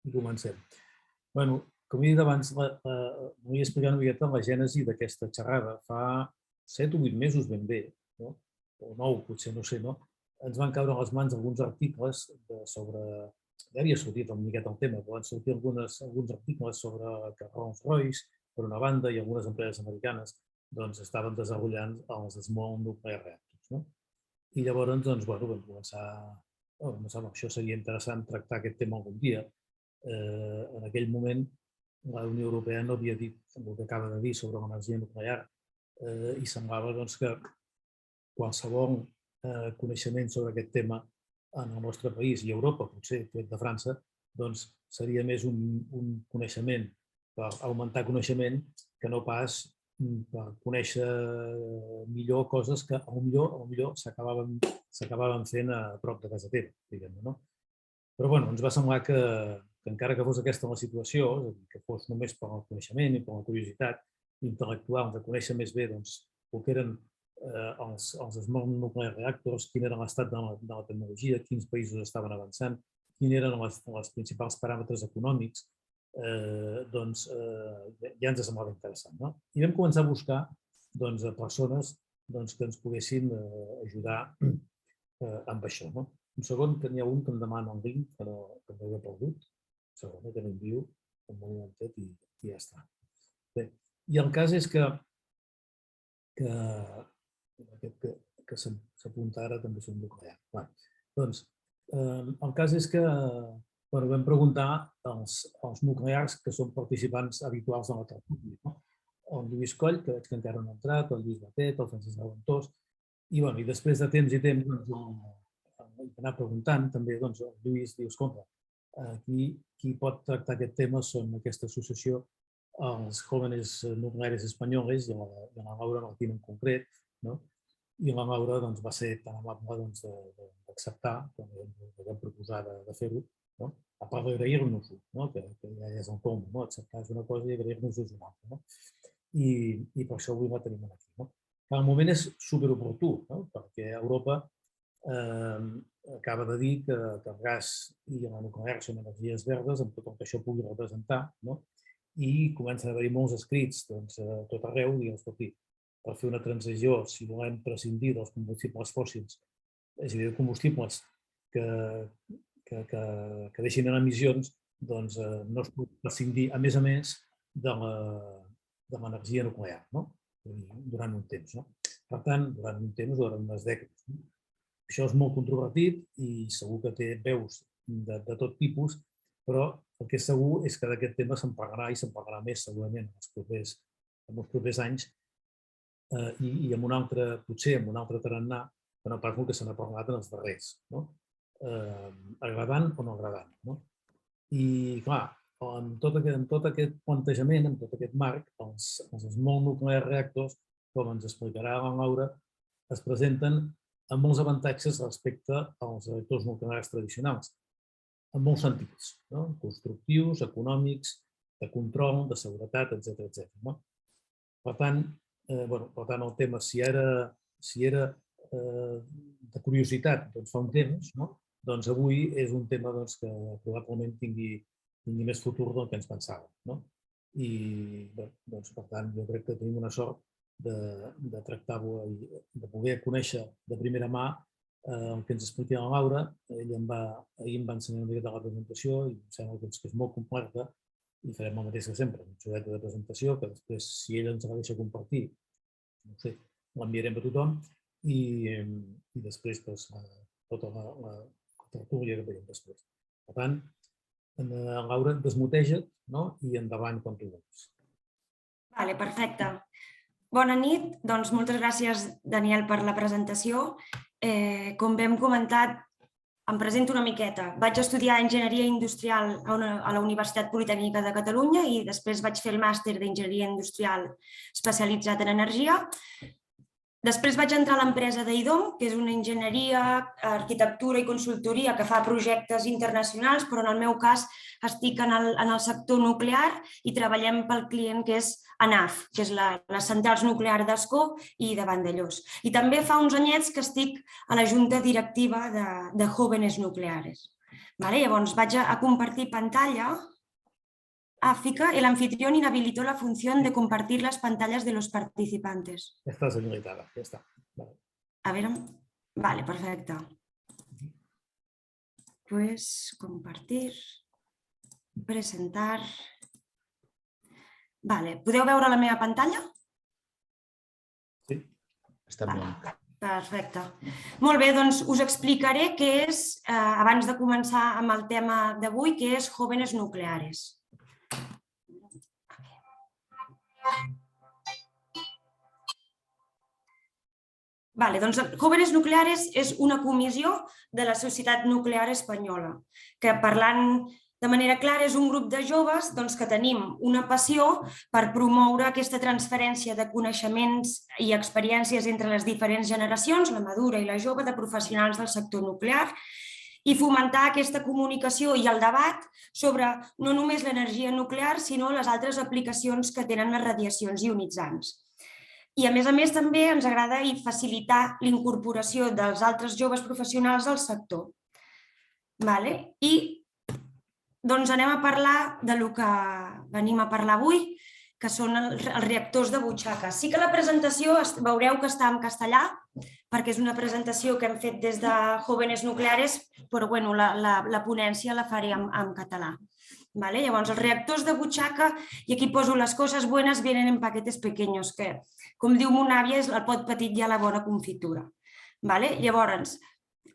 I comencem. Bueno, com he dit abans, vull explicar una miqueta la gènesi d'aquesta xerrada. Fa 7 o 8 mesos ben bé, no? O 9, potser, no sé, no? Ens van caure a les mans alguns articles sobre... Ja havia sortit una miqueta el tema, però van sortir alguns articles sobre que Rolls-Royce, per una banda, i algunes empreses americanes doncs, estaven desenvolupant els small nuclear reactors. No? I llavors, doncs, bueno, vam començar... Això seria interessant tractar aquest tema algun dia. En aquell moment, la Unió Europea no havia dit el que acaba de dir sobre l'energia nuclear i semblava doncs, que qualsevol coneixement sobre aquest tema en el nostre país i Europa, potser tret de França, doncs seria més un coneixement per augmentar coneixement que no pas per conèixer millor coses que potser s'acabaven fent a prop de casa teva, diguem-ne, no? Però bueno, ens va semblar que encara que fos aquesta la situació, és a dir, que fos només per al coneixement i per la curiositat intel·lectual de conèixer més bé el que eren els small nuclear reactors, quin era l'estat de la tecnologia, quins països estaven avançant, quins eren els principals paràmetres econòmics, doncs ja ens semblava interessant. I vam començar a buscar persones que ens poguessin ajudar amb això. Un segon, que n'hi ha un que em demana el link, que no l'he perdut. Un segon, que l'envio un momentet i ja està. Bé, i el cas és que s'apunta ara també és un nuclear. Doncs, el cas és que vam preguntar als nuclears que són participants habituals de la tertúlia. El Lluís Coll, que veig que encara no ha entrat, el Lluís Batet, el Francesc Raventós, i després de temps i temps anar preguntant, també el Lluís diu, escolta, qui pot tractar aquest tema són aquesta associació, els Jóvenes Nucleares Espanyoles, i la Laura Martín en concret, i la Laura va ser tan amable d'acceptar, quan vam proposar de fer-ho, a part d'agrair-nos-ho, que ja és el tom, acceptar és una cosa i agrair-nos és una altra. I per això avui la tenim aquí. El moment és superoportú, perquè Europa acaba de dir que el gas i la nuclear són energies verdes, amb tot el que això pugui representar, i comencen a haver-hi molts escrits a tot arreu, dient, escolti, per fer una transició, si volem prescindir dels combustibles fòssils, és a dir, combustibles que deixin en emissions, doncs no es pot prescindir, a més, de l'energia nuclear, durant un temps. Per tant, durant un temps, durant unes dècades. Això és molt controvertit i segur que té veus de tot tipus, però el que és segur és que d'aquest tema se'n parlarà i se'n parlarà més segurament en els propers anys i potser amb un altre tarannà que no pas el que se n'ha parlat en els darrers, agradant o no agradant. I clar, amb tot aquest plantejament, amb tot aquest marc, els small nuclear reactors, com ens explicarà la Laura, es presenten amb molts avantatges respecte als reactors nuclears tradicionals, en molts sentits, constructius, econòmics, de control, de seguretat, etc. Per tant, el tema, si era de curiositat fa un temps, doncs avui és un tema que probablement tingui més futur del que ens pensàvem. I, per tant, jo crec que tenim una sort de tractar-ho i de poder conèixer de primera mà el que ens explica la Laura. Ella ahir em va ensenyar una miqueta la presentació i em sembla que és molt completa i farem el mateix que sempre, un xuleta de presentació que després, si ella ens la deixa compartir, no sé, l'enviarem a tothom i després tota la tertúlia que tenim després. Per tant, Laura, desmuteja't i endavant quan tu vulguis. Vale, perfecte. Bona nit, doncs moltes gràcies, Daniel, per la presentació. Com bé hem comentat, em presento una miqueta. Vaig estudiar Enginyeria Industrial a la Universitat Politècnica de Catalunya i després vaig fer el màster d'Enginyeria Industrial especialitzat en energia. Després vaig entrar a l'empresa d'IDOM, que és una enginyeria, arquitectura i consultoria que fa projectes internacionals, però en el meu cas estic en el sector nuclear i treballem pel client que és ANAF, que és les centrals nuclears d'Ascó i de Vandellós. I també fa uns anyets que estic a la junta directiva de Jóvenes Nucleares. Llavors vaig a compartir pantalla. África, el anfitrión inhabilitó la función de compartir las pantallas de los participantes. Ya está deshabilitada, ya está. Vale. A ver, vale, perfecte. Pues compartir, presentar. Vale, podeu veure la meva pantalla? Sí. Està bé. Perfecte. Molt bé, doncs us explicaré què és, abans de començar amb el tema d'avui, què és Jóvenes Nucleares. Doncs Jóvenes Nucleares és una comissió de la Societat Nuclear Espanyola, que parlant de manera clara és un grup de joves que tenim una passió per promoure aquesta transferència de coneixements i experiències entre les diferents generacions, la madura i la jove, de professionals del sector nuclear, i fomentar aquesta comunicació i el debat sobre no només l'energia nuclear, sinó les altres aplicacions que tenen les radiacions ionitzants. I a més també ens agrada facilitar l'incorporació dels altres joves professionals al sector. I doncs anem a parlar del que venim a parlar avui, que són els reactors de butxaca. Sí que la presentació veureu que està en castellà, perquè és una presentació que hem fet des de Jóvenes Nucleares, però la ponència la faré en català. Llavors, els reactors de butxaca, i aquí poso les coses buenas, vienen en paquetes pequeños, que, com diu mon àvia, és el pot petit i a la bona confitura. Llavors,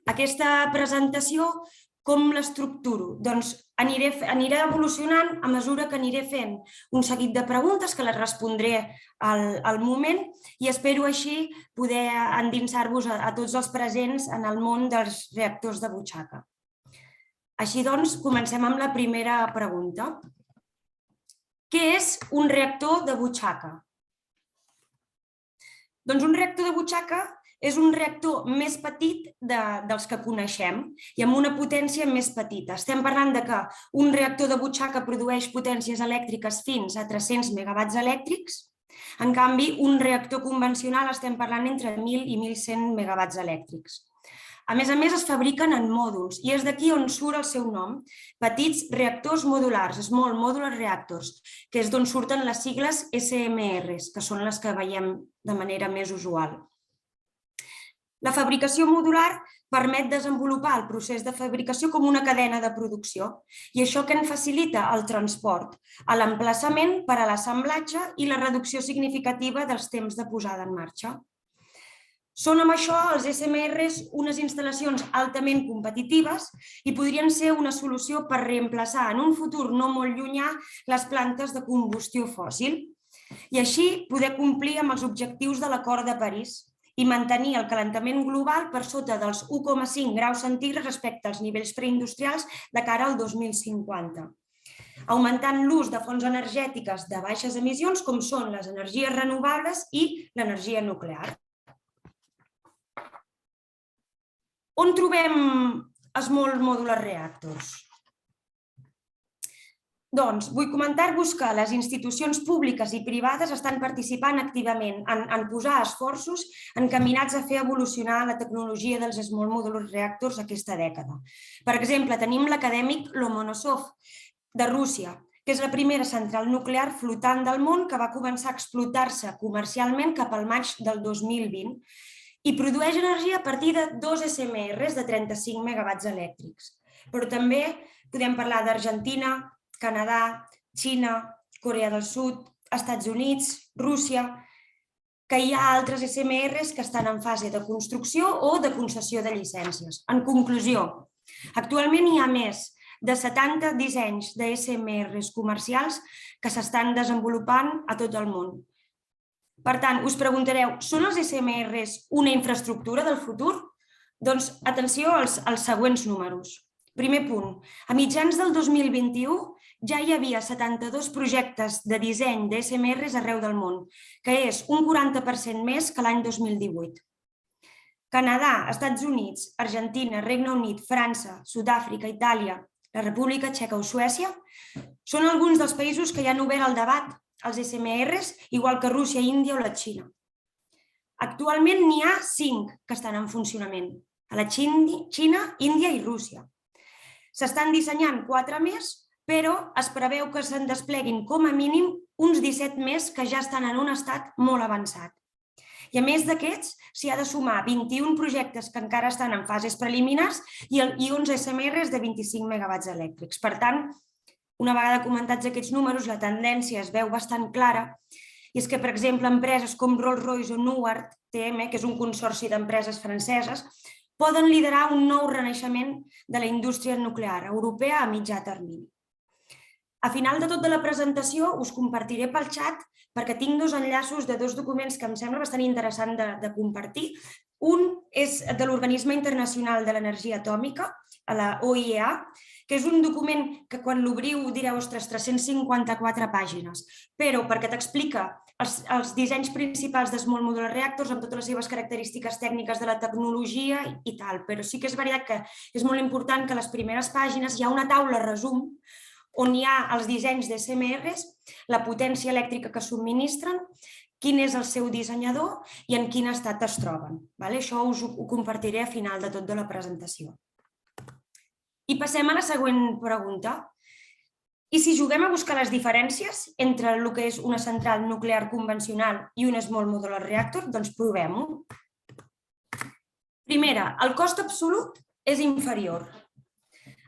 aquesta presentació, com l'estructuro? Doncs aniré evolucionant a mesura que aniré fent un seguit de preguntes que les respondré al moment i espero així poder endinsar-vos a tots els presents en el món dels reactors de butxaca. Així doncs, comencem amb la primera pregunta. Què és un reactor de butxaca? Doncs un reactor de butxaca és un reactor més petit dels que coneixem i amb una potència més petita. Estem parlant que un reactor de butxaca produeix potències elèctriques fins a 300 megawatts elèctrics. En canvi, un reactor convencional estem parlant entre 1.000 i 1.100 megawatts elèctrics. A més, es fabriquen en mòduls i és d'aquí on surt el seu nom, petits reactors modulars, Small Modular Reactors, que és d'on surten les sigles SMRs, que són les que veiem de manera més usual. La fabricació modular permet desenvolupar el procés de fabricació com una cadena de producció i això que en facilita el transport, l'emplaçament per a l'assemblatge i la reducció significativa dels temps de posada en marxa. Són amb això els SMRs unes instal·lacions altament competitives i podrien ser una solució per reemplaçar en un futur no molt llunyà les plantes de combustió fòssil i així poder complir amb els objectius de l'Acord de París i mantenir el calentament global per sota dels 1,5 graus centígrads respecte als nivells preindustrials de cara al 2050, augmentant l'ús de fonts energètiques de baixes emissions com són les energies renovables i l'energia nuclear. On trobem Small Modular Reactors? Doncs vull comentar-vos que les institucions públiques i privades estan participant activament en posar esforços encaminats a fer evolucionar la tecnologia dels Small Modular Reactors aquesta dècada. Per exemple, tenim l'acadèmic Lomonosov de Rússia, que és la primera central nuclear flotant del món que va començar a explotar-se comercialment cap al maig del 2020 i produeix energia a partir de 2 SMRs de 35 megawatts elèctrics. Però també podem parlar d'Argentina, Canadà, Xina, Corea del Sud, Estats Units, Rússia, que hi ha altres SMRs que estan en fase de construcció o de concessió de llicències. En conclusió, actualment hi ha més de 70 dissenys de SMRs comercials que s'estan desenvolupant a tot el món. Per tant, us preguntareu, són els SMRs una infraestructura del futur? Doncs atenció als següents números. Primer punt, a mitjans del 2021 ja hi havia 72 projectes de disseny de SMRs arreu del món, que és un 40% més que l'any 2018. Canadà, Estats Units, Argentina, Regne Unit, França, Sud-àfrica, Itàlia, la República Txeca o Suècia són alguns dels països que ja han obert el debat als SMRs, igual que Rússia, Índia o la Xina. Actualment n'hi ha 5 que estan en funcionament, a la Xina, Índia i Rússia. S'estan dissenyant 4 més, però es preveu que se'n despleguin com a mínim uns 17 més que ja estan en un estat molt avançat. I a més d'aquests, s'hi ha de sumar 21 projectes que encara estan en fases preliminars i 11 SMRs de 25 megawatts elèctrics. Per tant, una vegada comentats aquests números, la tendència es veu bastant clara, i és que, per exemple, empreses com Rolls-Royce o Nuart TM, que és un consorci d'empreses franceses, poden liderar un nou renaixement de la indústria nuclear europea a mitjà termini. A final de tota la presentació us compartiré pel xat perquè tinc 2 enllaços de 2 documents que em sembla bastant interessant de compartir. Un és de l'Organisme Internacional de l'Energia Atòmica, a la OIEA, que és un document que quan l'obriu direu, ostres, 354 pàgines, però perquè t'explica els dissenys principals de Small Modular Reactors amb totes les seves característiques tècniques de la tecnologia i tal. Però sí que és veritat que és molt important que a les primeres pàgines hi ha una taula resum on hi ha els dissenys de SMRs, la potència elèctrica que subministren, quin és el seu dissenyador i en quin estat es troben. Això us ho compartiré a final de tot de la presentació. I passem a la següent pregunta. I si juguem a buscar les diferències entre el que és una central nuclear convencional i un Small Modular Reactor? Doncs provem-ho. Primera, el cost absolut és inferior,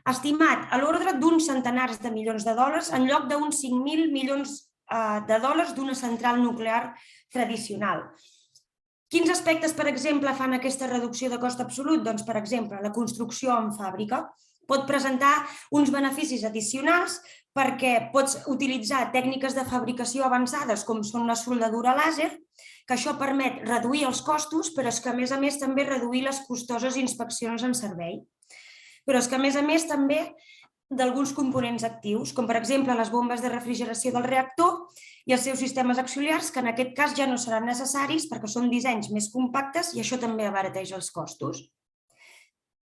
estimat a l'ordre d'uns centenars de milions de dòlars en lloc d'uns 5.000 milions de dòlars d'una central nuclear tradicional. Quins aspectes, per exemple, fan aquesta reducció de cost absolut? Doncs, per exemple, la construcció en fàbrica pot presentar uns beneficis addicionals perquè pots utilitzar tècniques de fabricació avançades com són la soldadura làser, que això permet reduir els costos, però és que a més també reduir les costoses inspeccions en servei. Però és que a més també d'alguns components actius, com per exemple les bombes de refrigeració del reactor i els seus sistemes auxiliars, que en aquest cas ja no seran necessaris perquè són dissenys més compactes i això també abarateix els costos.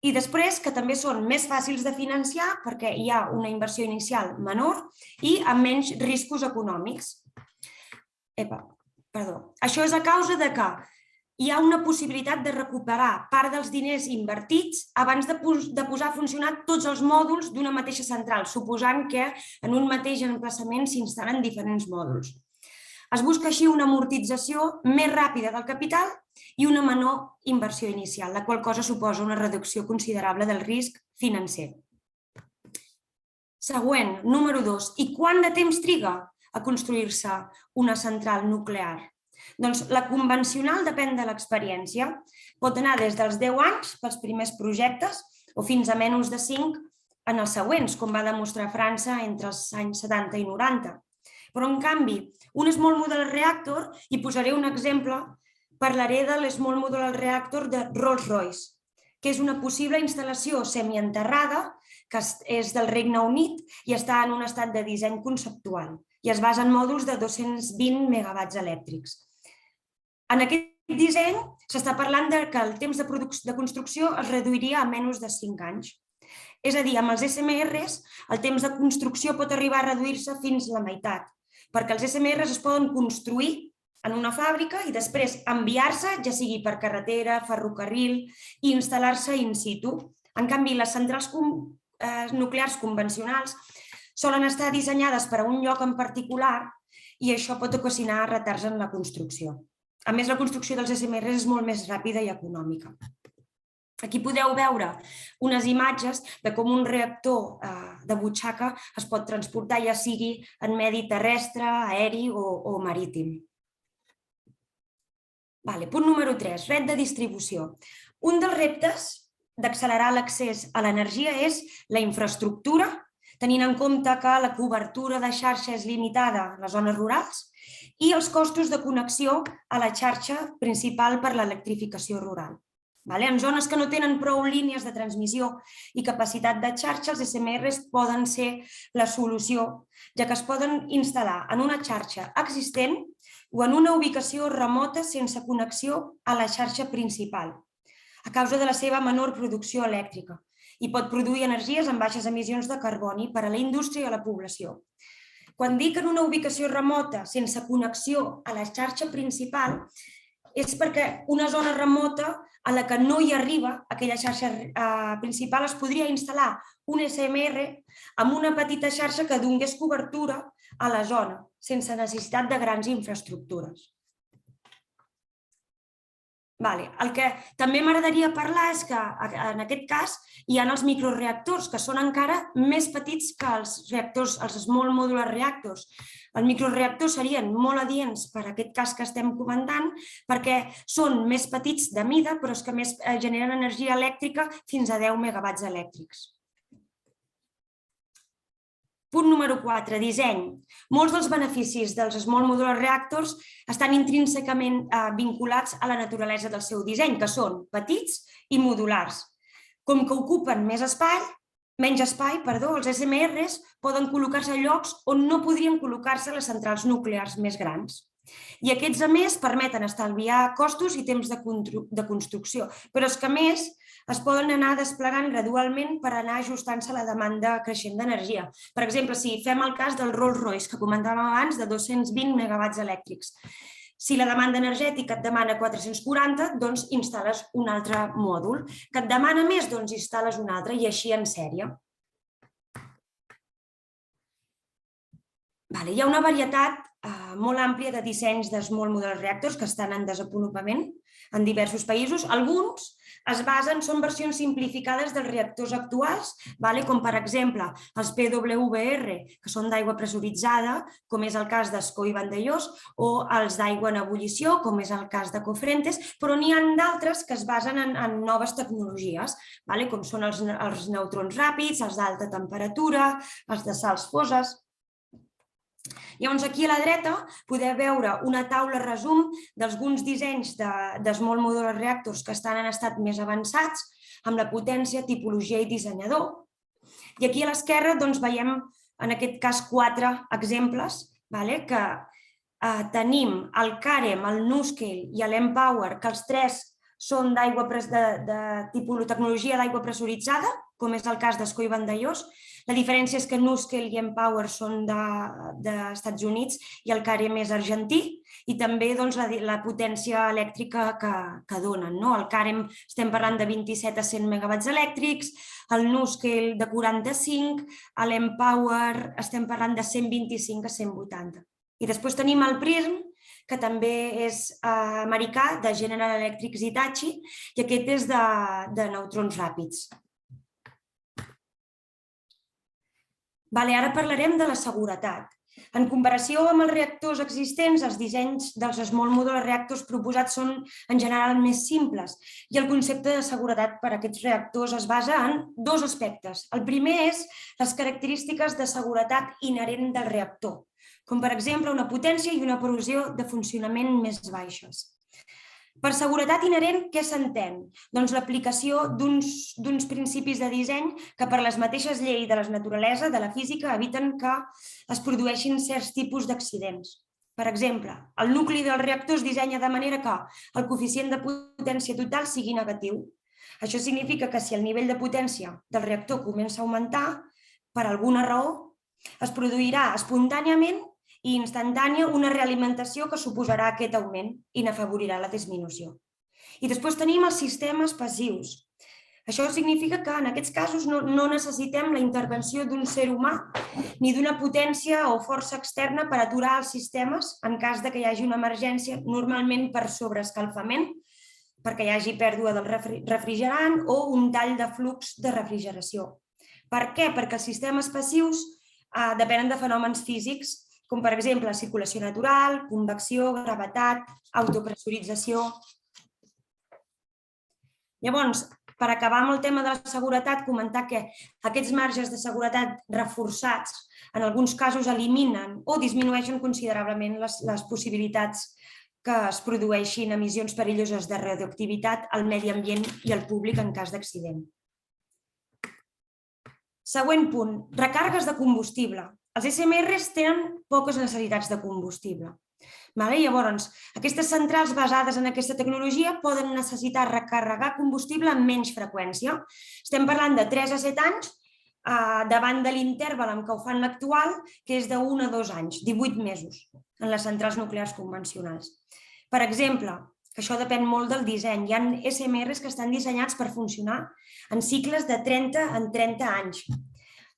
I després, que també són més fàcils de financiar perquè hi ha una inversió inicial menor i amb menys riscos econòmics. Això és a causa de que hi ha una possibilitat de recuperar part dels diners invertits abans de posar a funcionar tots els mòduls d'una mateixa central, suposant que en un mateix emplaçament s'instal·len diferents mòduls. Es busca així una amortització més ràpida del capital i una menor inversió inicial, la qual cosa suposa una reducció considerable del risc financer. Següent, número 2. I quant de temps triga a construir-se una central nuclear? Doncs la convencional depèn de l'experiència. Pot anar des dels 10 anys pels primers projectes o fins a menys de 5 en els següents, com va demostrar França entre els anys 70 i 90. Però, en canvi, un Small Modular Reactor, i posaré un exemple, parlaré de l'Small Modular Reactor de Rolls-Royce, que és una possible instal·lació semienterrada que és del Regne Unit i està en un estat de disseny conceptual i es basa en mòduls de 220 megawatts elèctrics. En aquest disseny s'està parlant que el temps de construcció es reduiria a menys de 5 anys. És a dir, amb els SMRs el temps de construcció pot arribar a reduir-se fins a la meitat, perquè els SMRs es poden construir en una fàbrica i després enviar-se, ja sigui per carretera, ferrocarril, i instal·lar-se in situ. En canvi, les centrals nuclears convencionals solen estar dissenyades per a un lloc en particular i això pot ocasionar retards en la construcció. A més, la construcció dels SMRs és molt més ràpida i econòmica. Aquí podeu veure unes imatges de com un reactor de butxaca es pot transportar, ja sigui en medi terrestre, aeri o marítim. Punt número 3, red de distribució. Un dels reptes d'accelerar l'accés a l'energia és la infraestructura, tenint en compte que la cobertura de xarxa és limitada a les zones rurals i els costos de connexió a la xarxa principal per l'electrificació rural. En zones que no tenen prou línies de transmissió i capacitat de xarxa, els SMRs poden ser la solució, ja que es poden instal·lar en una xarxa existent o en una ubicació remota sense connexió a la xarxa principal, a causa de la seva menor producció elèctrica, i pot produir energies amb baixes emissions de carboni per a la indústria i a la població. Quan dic en una ubicació remota sense connexió a la xarxa principal, és perquè una zona remota a la que no hi arriba aquella xarxa principal es podria instal·lar un SMR amb una petita xarxa que donés cobertura a la zona, sense necessitat de grans infraestructures. El que també m'agradaria parlar és que en aquest cas hi ha els microreactors, que són encara més petits que els reactors, els small modular reactors. Els microreactors serien molt adients per a aquest cas que estem comentant perquè són més petits de mida, però és que més generen energia elèctrica fins a 10 megawatts elèctrics. Punt número 4, disseny. Molts dels beneficis dels Small Modular Reactors estan intrínsecament vinculats a la naturalesa del seu disseny, que són petits i modulars. Com que ocupen menys espai, els SMRs poden col·locar-se a llocs on no podrien col·locar-se les centrals nuclears més grans. I aquests, a més, permeten estalviar costos i temps de construcció, però és que, a més, es poden anar desplegant gradualment per anar ajustant-se a la demanda creixent d'energia. Per exemple, si fem el cas del Rolls-Royce, que comentàvem abans, de 220 megawatts elèctrics. Si la demanda energètica et demana 440, doncs instal·les un altre mòdul. Que et demana més, doncs instal·les un altre, i així en sèrie. Hi ha una varietat molt àmplia de dissenys de Small Modular Reactors que estan en desenvolupament en diversos països. Alguns són versions simplificades dels reactors actuals, com per exemple els PWR, que són d'aigua pressuritzada, com és el cas d'Escó i Vandellós, o els d'aigua en ebullició, com és el cas de Cofrentes, però n'hi ha d'altres que es basen en noves tecnologies, com són els neutrons ràpids, els d'alta temperatura, els de sals foses. Llavors, aquí a la dreta podeu veure una taula resum d'alguns dissenys de Small Modular Reactors que estan en estat més avançats, amb la potència, tipologia i dissenyador. I aquí a l'esquerra veiem, en aquest cas, 4 exemples, que tenim el Carem, el NuScale i l'Empower, que els 3 són de tecnologia d'aigua pressuritzada, com és el cas d'Escó i Vandellós. La diferència és que NuScale i Empower són d'Estats Units i el Carem és argentí, i també la potència elèctrica que donen. El Carem estem parlant de 27 a 100 megawatts elèctrics, el NuScale de 45, l'Empower estem parlant de 125 a 180. I després tenim el Prism, que també és americà, de General Electric Hitachi, i aquest és de neutrons ràpids. Ara parlarem de la seguretat. En comparació amb els reactors existents, els dissenys dels Small Modular Reactors proposats són en general més simples i el concepte de seguretat per a aquests reactors es basa en 2 aspectes. El primer és les característiques de seguretat inherent del reactor, com per exemple una potència i una provisió de funcionament més baixes. Per seguretat inherent, què s'entén? Doncs l'aplicació d'uns principis de disseny que per les mateixes lleis de la naturalesa, de la física, eviten que es produeixin certs tipus d'accidents. Per exemple, el nucli del reactor es dissenya de manera que el coeficient de potència total sigui negatiu. Això significa que si el nivell de potència del reactor comença a augmentar, per alguna raó, es produirà espontàniament i instantània una realimentació que suposarà aquest augment i n'afavorirà la disminució. I després tenim els sistemes passius. Això significa que en aquests casos no necessitem la intervenció d'un ser humà ni d'una potència o força externa per aturar els sistemes en cas que hi hagi una emergència, normalment per sobreescalfament, perquè hi hagi pèrdua del refrigerant o un tall de flux de refrigeració. Per què? Perquè els sistemes passius depenen de fenòmens físics, com per exemple circulació natural, convecció, gravetat, autopressurització. Llavors, per acabar amb el tema de la seguretat, comentar que aquests marges de seguretat reforçats en alguns casos eliminen o disminueixen considerablement les possibilitats que es produeixin emissions perilloses de radioactivitat al medi ambient i al públic en cas d'accident. Següent punt, recàrregues de combustible. Els SMRs tenen poques necessitats de combustible. Llavors, aquestes centrals basades en aquesta tecnologia poden necessitar recarregar combustible amb menys freqüència. Estem parlant de 3 a 7 anys davant de l'interval en què ho fan l'actual, que és de 1 a 2 anys, 18 mesos, en les centrals nuclears convencionals. Per exemple, que això depèn molt del disseny. Hi ha SMRs que estan dissenyats per funcionar en cicles de 30 en 30 anys.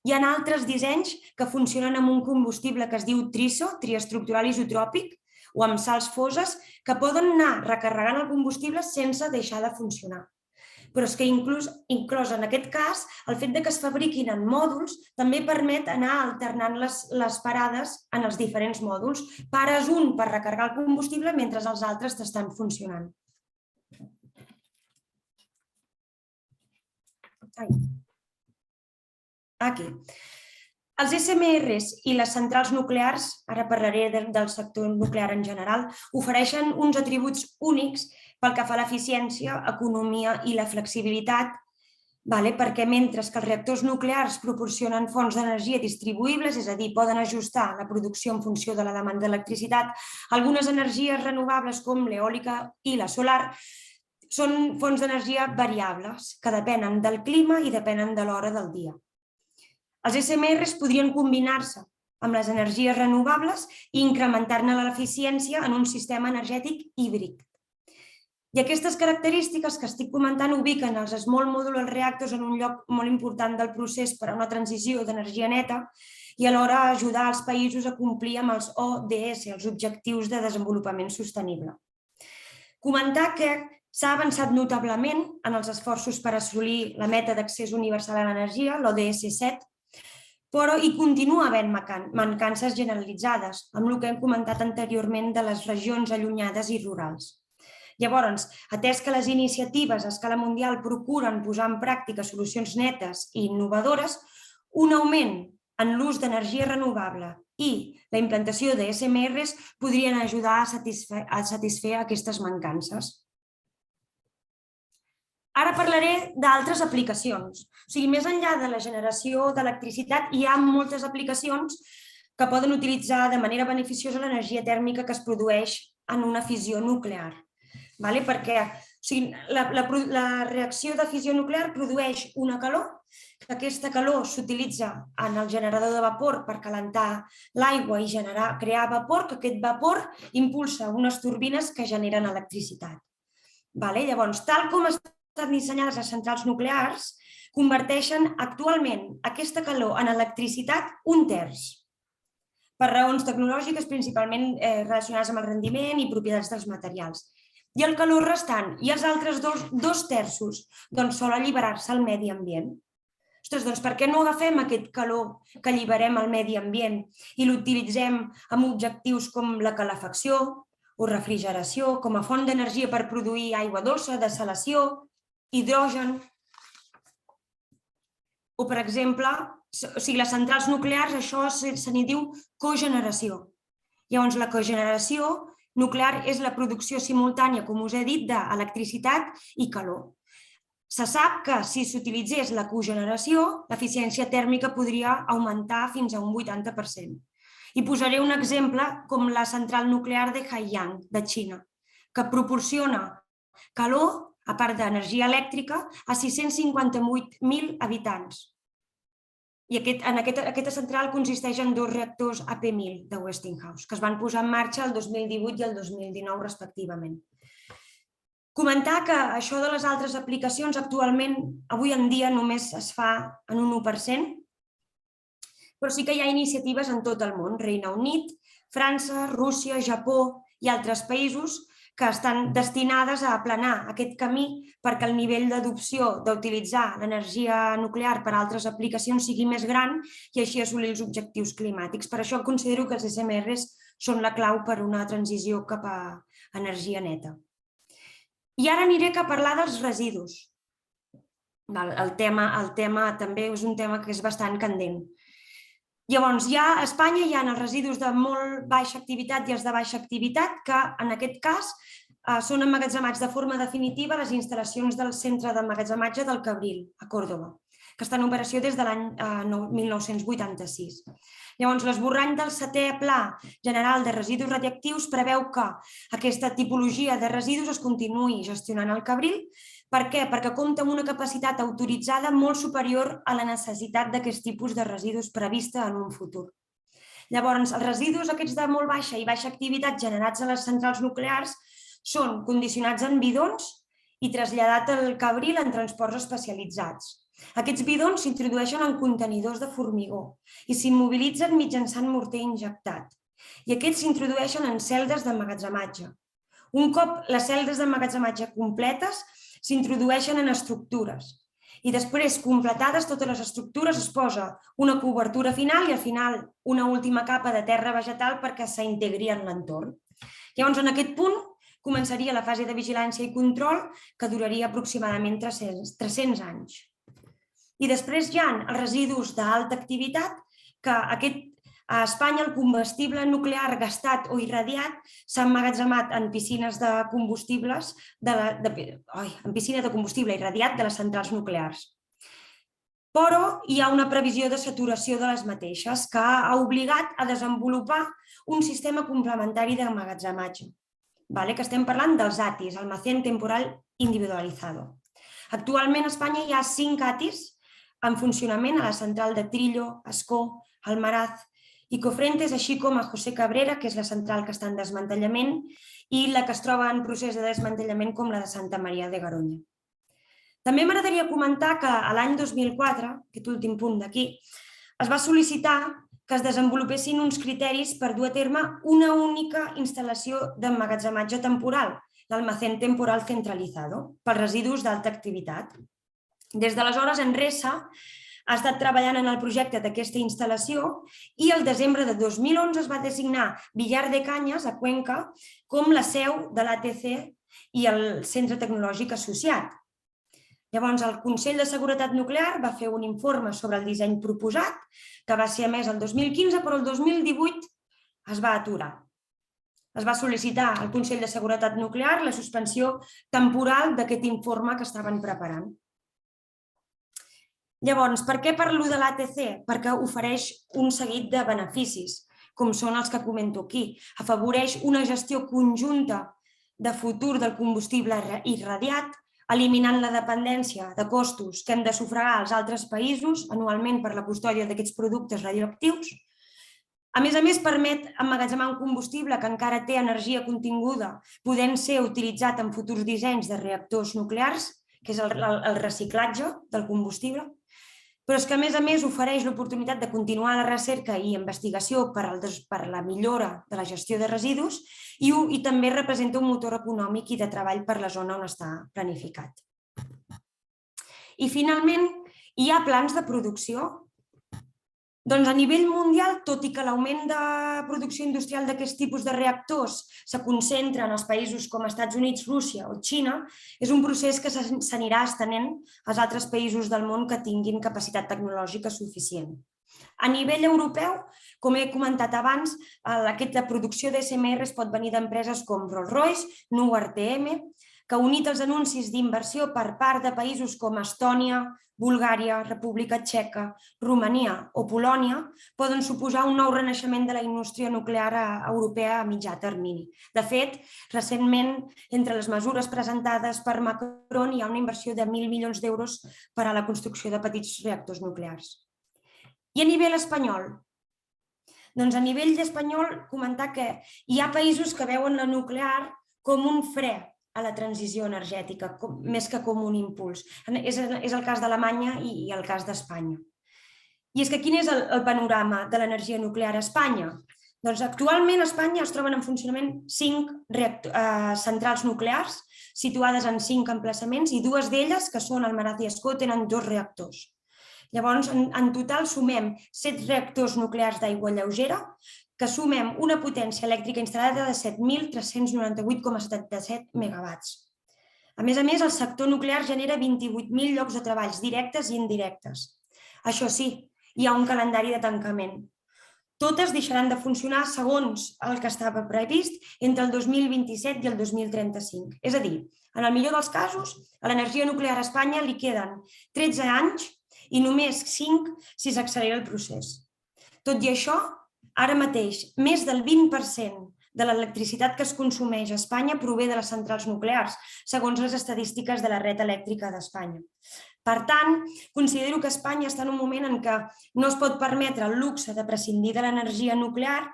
Hi ha altres dissenys que funcionen amb un combustible que es diu TRISO, triestructural isotròpic, o amb sals foses, que poden anar recarregant el combustible sense deixar de funcionar. Però és que inclús en aquest cas, el fet que es fabriquin en mòduls també permet anar alternant les parades en els diferents mòduls. Pares un per recarregar el combustible mentre els altres t'estan funcionant. Aquí. Els SMRs i les centrals nuclears, ara parlaré del sector nuclear en general, ofereixen uns atributs únics pel que fa a l'eficiència, economia i la flexibilitat, perquè mentre que els reactors nuclears proporcionen fonts d'energia distribuïbles, és a dir, poden ajustar la producció en funció de la demanda d'electricitat, algunes energies renovables com l'eòlica i la solar són fonts d'energia variables que depenen del clima i depenen de l'hora del dia. Els SMRs podrien combinar-se amb les energies renovables i incrementar-ne l'eficiència en un sistema energètic híbrid. I aquestes característiques que estic comentant ubiquen els Small Modular Reactors en un lloc molt important del procés per a una transició d'energia neta i alhora ajudar els països a complir amb els ODS, els Objectius de Desenvolupament Sostenible. Comentar que s'ha avançat notablement en els esforços per assolir la meta d'accés universal a l'energia, l'ODS 7, però hi continua havent mancances generalitzades, amb el que hem comentat anteriorment de les regions allunyades i rurals. Llavors, atès que les iniciatives a escala mundial procuren posar en pràctica solucions netes i innovadores, un augment en l'ús d'energia renovable i la implantació de SMRs podrien ajudar a satisfer aquestes mancances. Ara parlaré d'altres aplicacions. Més enllà de la generació d'electricitat, hi ha moltes aplicacions que poden utilitzar de manera beneficiosa l'energia tèrmica que es produeix en una fissió nuclear. Perquè la reacció de fissió nuclear produeix una calor, que aquesta calor s'utilitza en el generador de vapor per calentar l'aigua i crear vapor, que aquest vapor impulsa unes turbines que generen electricitat. Llavors, tal com estan dissenyades les centrals nuclears, converteixen actualment aquesta calor en electricitat 1/3, per raons tecnològiques principalment relacionades amb el rendiment i propietats dels materials. I el calor restant i els altres 2/3 sol alliberar-se al medi ambient. Ostres, per què no agafem aquest calor que alliberem al medi ambient i l'utilitzem amb objectius com la calefacció o refrigeració, com a font d'energia per produir aigua dolça, dessalació, hidrogen? O, per exemple, les centrals nuclears, això se n'hi diu cogeneració. Llavors, la cogeneració nuclear és la producció simultània, com us he dit, d'electricitat i calor. Se sap que si s'utilitzés la cogeneració, l'eficiència tèrmica podria augmentar fins a un 80%. I posaré un exemple com la central nuclear de Haiyang, de Xina, que proporciona calor, a part d'energia elèctrica, a 658.000 habitants. I aquesta central consisteix en 2 reactors AP1000 de Westinghouse, que es van posar en marxa el 2018 i el 2019 respectivament. Comentar que això de les altres aplicacions actualment, avui en dia, només es fa en un 1%, però sí que hi ha iniciatives en tot el món, Regne Unit, França, Rússia, Japó i altres països que estan destinades a aplanar aquest camí perquè el nivell d'adopció d'utilitzar l'energia nuclear per a altres aplicacions sigui més gran i així assolir els objectius climàtics. Per això considero que els SMRs són la clau per a una transició cap a energia neta. I ara aniré a parlar dels residus. El tema també és un tema que és bastant candent. Llavors, a Espanya hi ha els residus de molt baixa activitat i els de baixa activitat, que en aquest cas són emmagatzemats de forma definitiva a les instal·lacions del centre d'emmagatzematge del Cabril, a Còrdova, que està en operació des de l'any 1986. Llavors, l'esborrany del 7è Pla General de Residus Radioactius preveu que aquesta tipologia de residus es continuï gestionant al Cabril. Per què? Perquè compta amb una capacitat autoritzada molt superior a la necessitat d'aquest tipus de residus prevista en un futur. Llavors, els residus aquests de molt baixa i baixa activitat generats a les centrals nuclears són condicionats en bidons i traslladat al Cabril en transports especialitzats. Aquests bidons s'introdueixen en contenidors de formigó i s'immobilitzen mitjançant morter injectat. I aquests s'introdueixen en celdes d'emmagatzematge. Un cop les celdes d'emmagatzematge completes, s'introdueixen en estructures. I després, completades totes les estructures, es posa una cobertura final i al final una última capa de terra vegetal perquè s'integri en l'entorn. Llavors, en aquest punt, començaria la fase de vigilància i control que duraria aproximadament 300 anys. I després hi ha els residus d'alta activitat, que a Espanya el combustible nuclear gastat o irradiat s'ha emmagatzemat en piscines de combustible irradiat de les centrals nuclears. Però hi ha una previsió de saturació de les mateixes que ha obligat a desenvolupar un sistema complementari d'emmagatzematge, que estem parlant dels ATIs, Almacén Temporal Individualizado. Actualment a Espanya hi ha 5 ATIs en funcionament a la central de Trillo, Ascó, Almaraz i Cofrentes, així com a José Cabrera, que és la central que està en desmantellament, i la que es troba en procés de desmantellament com la de Santa Maria de Garoña. També m'agradaria comentar que l'any 2004, aquest últim punt d'aquí, es va sol·licitar que es desenvolupessin uns criteris per dur a terme una única instal·lació d'emmagatzematge temporal, l'Almacén Temporal Centralizado, per residus d'alta activitat. Des d'aleshores, Enresa ha estat treballant en el projecte d'aquesta instal·lació i el desembre de 2011 es va designar Villar de Cañas, a Cuenca, com la seu de l'ATC i el centre tecnològic associat. Llavors, el Consell de Seguretat Nuclear va fer un informe sobre el disseny proposat, que va ser emès el 2015, però el 2018 es va aturar. Es va sol·licitar al Consell de Seguretat Nuclear la suspensió temporal d'aquest informe que estaven preparant. Llavors, per què parlo de l'ATC? Perquè ofereix un seguit de beneficis, com són els que comento aquí. Afavoreix una gestió conjunta de futur del combustible irradiat, eliminant la dependència de costos que hem de sufragar als altres països anualment per la custòdia d'aquests productes radioactius. A més, permet emmagatzemar un combustible que encara té energia continguda, podent ser utilitzat en futurs dissenys de reactors nuclears, que és el reciclatge del combustible. Però és que, a més, ofereix l'oportunitat de continuar la recerca i investigació per a la millora de la gestió de residus i també representa un motor econòmic i de treball per la zona on està planificat. I, finalment, hi ha plans de producció. Doncs a nivell mundial, tot i que l'augment de producció industrial d'aquest tipus de reactors se concentra en els països com Estats Units, Rússia o Xina, és un procés que s'anirà estenent als altres països del món que tinguin capacitat tecnològica suficient. A nivell europeu, com he comentat abans, aquesta producció d'SMR es pot venir d'empreses com Rolls-Royce, NURTM, que unit als anuncis d'inversió per part de països com Estònia, Bulgària, República Txeca, Romania o Polònia poden suposar un nou renaixement de la indústria nuclear europea a mitjà termini. De fet, recentment, entre les mesures presentades per Macron hi ha una inversió de 1.000 milions d'euros per a la construcció de petits reactors nuclears. I a nivell espanyol? Doncs a nivell espanyol comentar que hi ha països que veuen la nuclear com un fre a la transició energètica, més que com un impuls. És el cas d'Alemanya i el cas d'Espanya. I és que quin és el panorama de l'energia nuclear a Espanya? Doncs actualment a Espanya es troben en funcionament 5 centrals nuclears situades en 5 emplaçaments i 2 d'elles, que són Almaraz i Ascó, tenen 2 reactors. Llavors, en total sumem 7 reactors nuclears d'aigua lleugera, que sumem una potència elèctrica instal·lada de 7.398,77 megawatts. A més, el sector nuclear genera 28.000 llocs de treball directes i indirectes. Això sí, hi ha un calendari de tancament. Totes deixaran de funcionar segons el que estava previst entre el 2027 i el 2035. És a dir, en el millor dels casos, a l'energia nuclear a Espanya li queden 13 anys i només 5 si s'accelera el procés. Tot i això, ara mateix, més del 20% de l'electricitat que es consumeix a Espanya prové de les centrals nuclears, segons les estadístiques de la red elèctrica d'Espanya. Per tant, considero que Espanya està en un moment en què no es pot permetre el luxe de prescindir de l'energia nuclear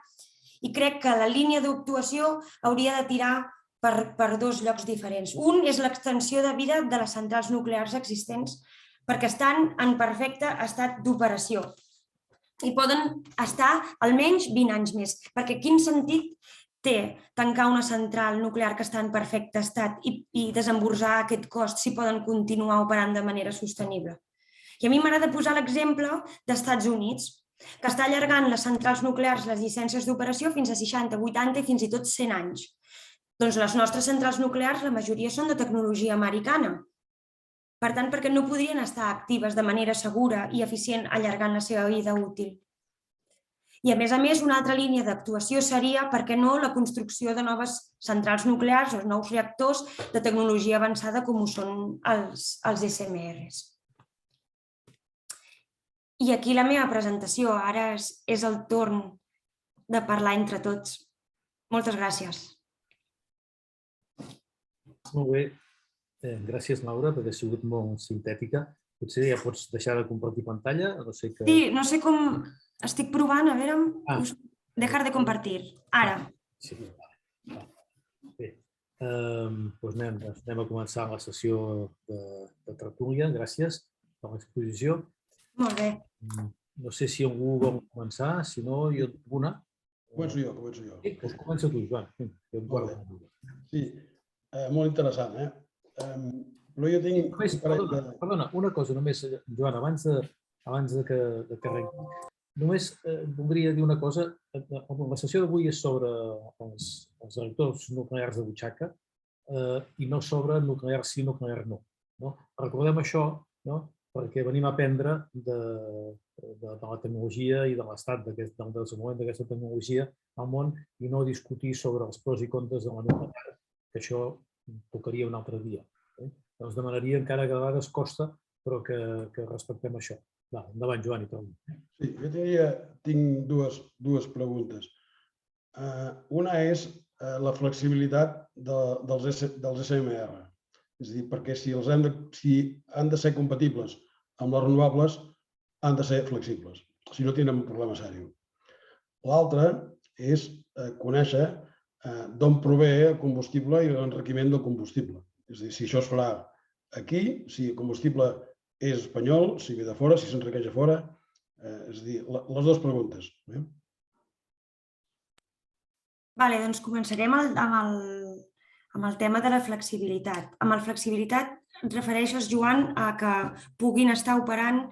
i crec que la línia d'actuació hauria de tirar per dos llocs diferents. Un és l'extensió de vida de les centrals nuclears existents perquè estan en perfecte estat d'operació i poden estar almenys 20 anys més. Perquè quin sentit té tancar una central nuclear que està en perfecte estat i desemborsar aquest cost si poden continuar operant de manera sostenible? I a mi m'agrada posar l'exemple dels Estats Units, que està allargant les centrals nuclears, les llicències d'operació, fins a 60, 80 i fins i tot 100 anys. Doncs les nostres centrals nuclears, la majoria són de tecnologia americana. Per tant, perquè no podrien estar actives de manera segura i eficient allargant la seva vida útil. I, a més, una altra línia d'actuació seria, per què no, la construcció de noves centrals nuclears o nous reactors de tecnologia avançada com ho són els SMRs. I aquí la meva presentació. Ara és el torn de parlar entre tots. Moltes gràcies. Molt bé. Gràcies, Laura, perquè ha sigut molt sintètica. Potser ja pots deixar de compartir pantalla? Sí, no sé com... Estic provant, a veure... Dejar de compartir. Ara. Sí, bé. Doncs anem a començar la sessió de tertúlia. Gràcies per l'exposició. Molt bé. No sé si algú vol començar, si no, jo tinc una. Començo jo. Doncs comença tu, Joan. Sí, molt interessant, Però jo tinc... Perdona, una cosa només, Joan, abans de que arrenqui. Només voldria dir una cosa. La sessió d'avui és sobre els reactors nuclears de butxaca i no sobre nuclear sí, nuclear no. Recordem això perquè venim a aprendre de la tecnologia i de l'estat del desenvolupament d'aquesta tecnologia al món i no discutir sobre els pros i contres de la nuclear, que això tocaria un altre dia. Doncs demanaria encara que a vegades costa, però que respectem això. Endavant, Joan, i torno. Sí, jo tinc dues preguntes. Una és la flexibilitat dels SMR. És a dir, perquè si han de ser compatibles amb les renovables, han de ser flexibles, si no tenen un problema sèrio. L'altra és conèixer d'on prové el combustible i l'enriquiment del combustible. És a dir, si això es farà aquí, si el combustible és espanyol, si ve de fora, si s'enriqueix a fora. És a dir, les dues preguntes. Doncs començarem amb el tema de la flexibilitat. Amb la flexibilitat et refereixes, Joan, a que puguin estar operant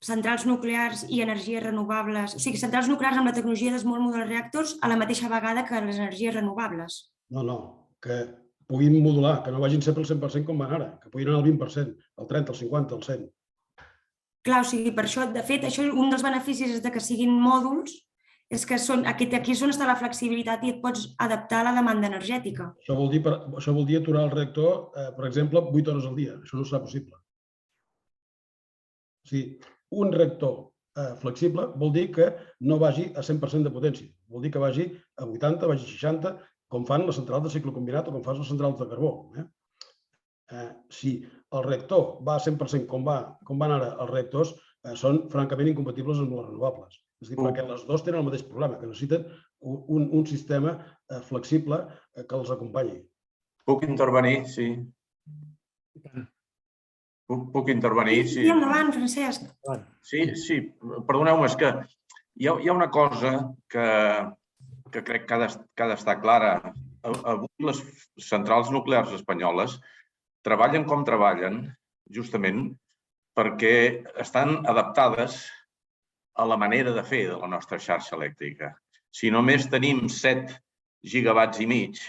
centrals nuclears i energies renovables, o sigui, centrals nuclears amb la tecnologia de Small Modular Reactors a la mateixa vegada que les energies renovables. No, que puguin modular, que no vagin sempre al 100% com van ara, que puguin anar al 20%, al 30%, al 50%, al 100%. Clar, o sigui, per això, de fet, un dels beneficis de que siguin mòduls és que aquí és on està la flexibilitat i et pots adaptar a la demanda energètica. Això vol dir aturar el reactor, per exemple, 8 hores al dia. Això no serà possible. O sigui, un reactor flexible vol dir que no vagi a 100% de potència. Vol dir que vagi a 80, vagi a 60, com fan les centrals de cicle combinat o com fan les centrals de carbó. Si el reactor va a 100% com van ara els reactors, són francament incompatibles amb les renovables. És a dir, perquè les dues tenen el mateix problema, que necessiten un sistema flexible que els acompanyi. Puc intervenir, sí. Puc intervenir, sí. Sí, endavant, Francesc. Sí, perdoneu-me, és que hi ha una cosa que crec que ha d'estar clara. Avui les centrals nuclears espanyoles treballen com treballen, justament perquè estan adaptades a la manera de fer de la nostra xarxa elèctrica. Si només tenim 7 gigawatts i mig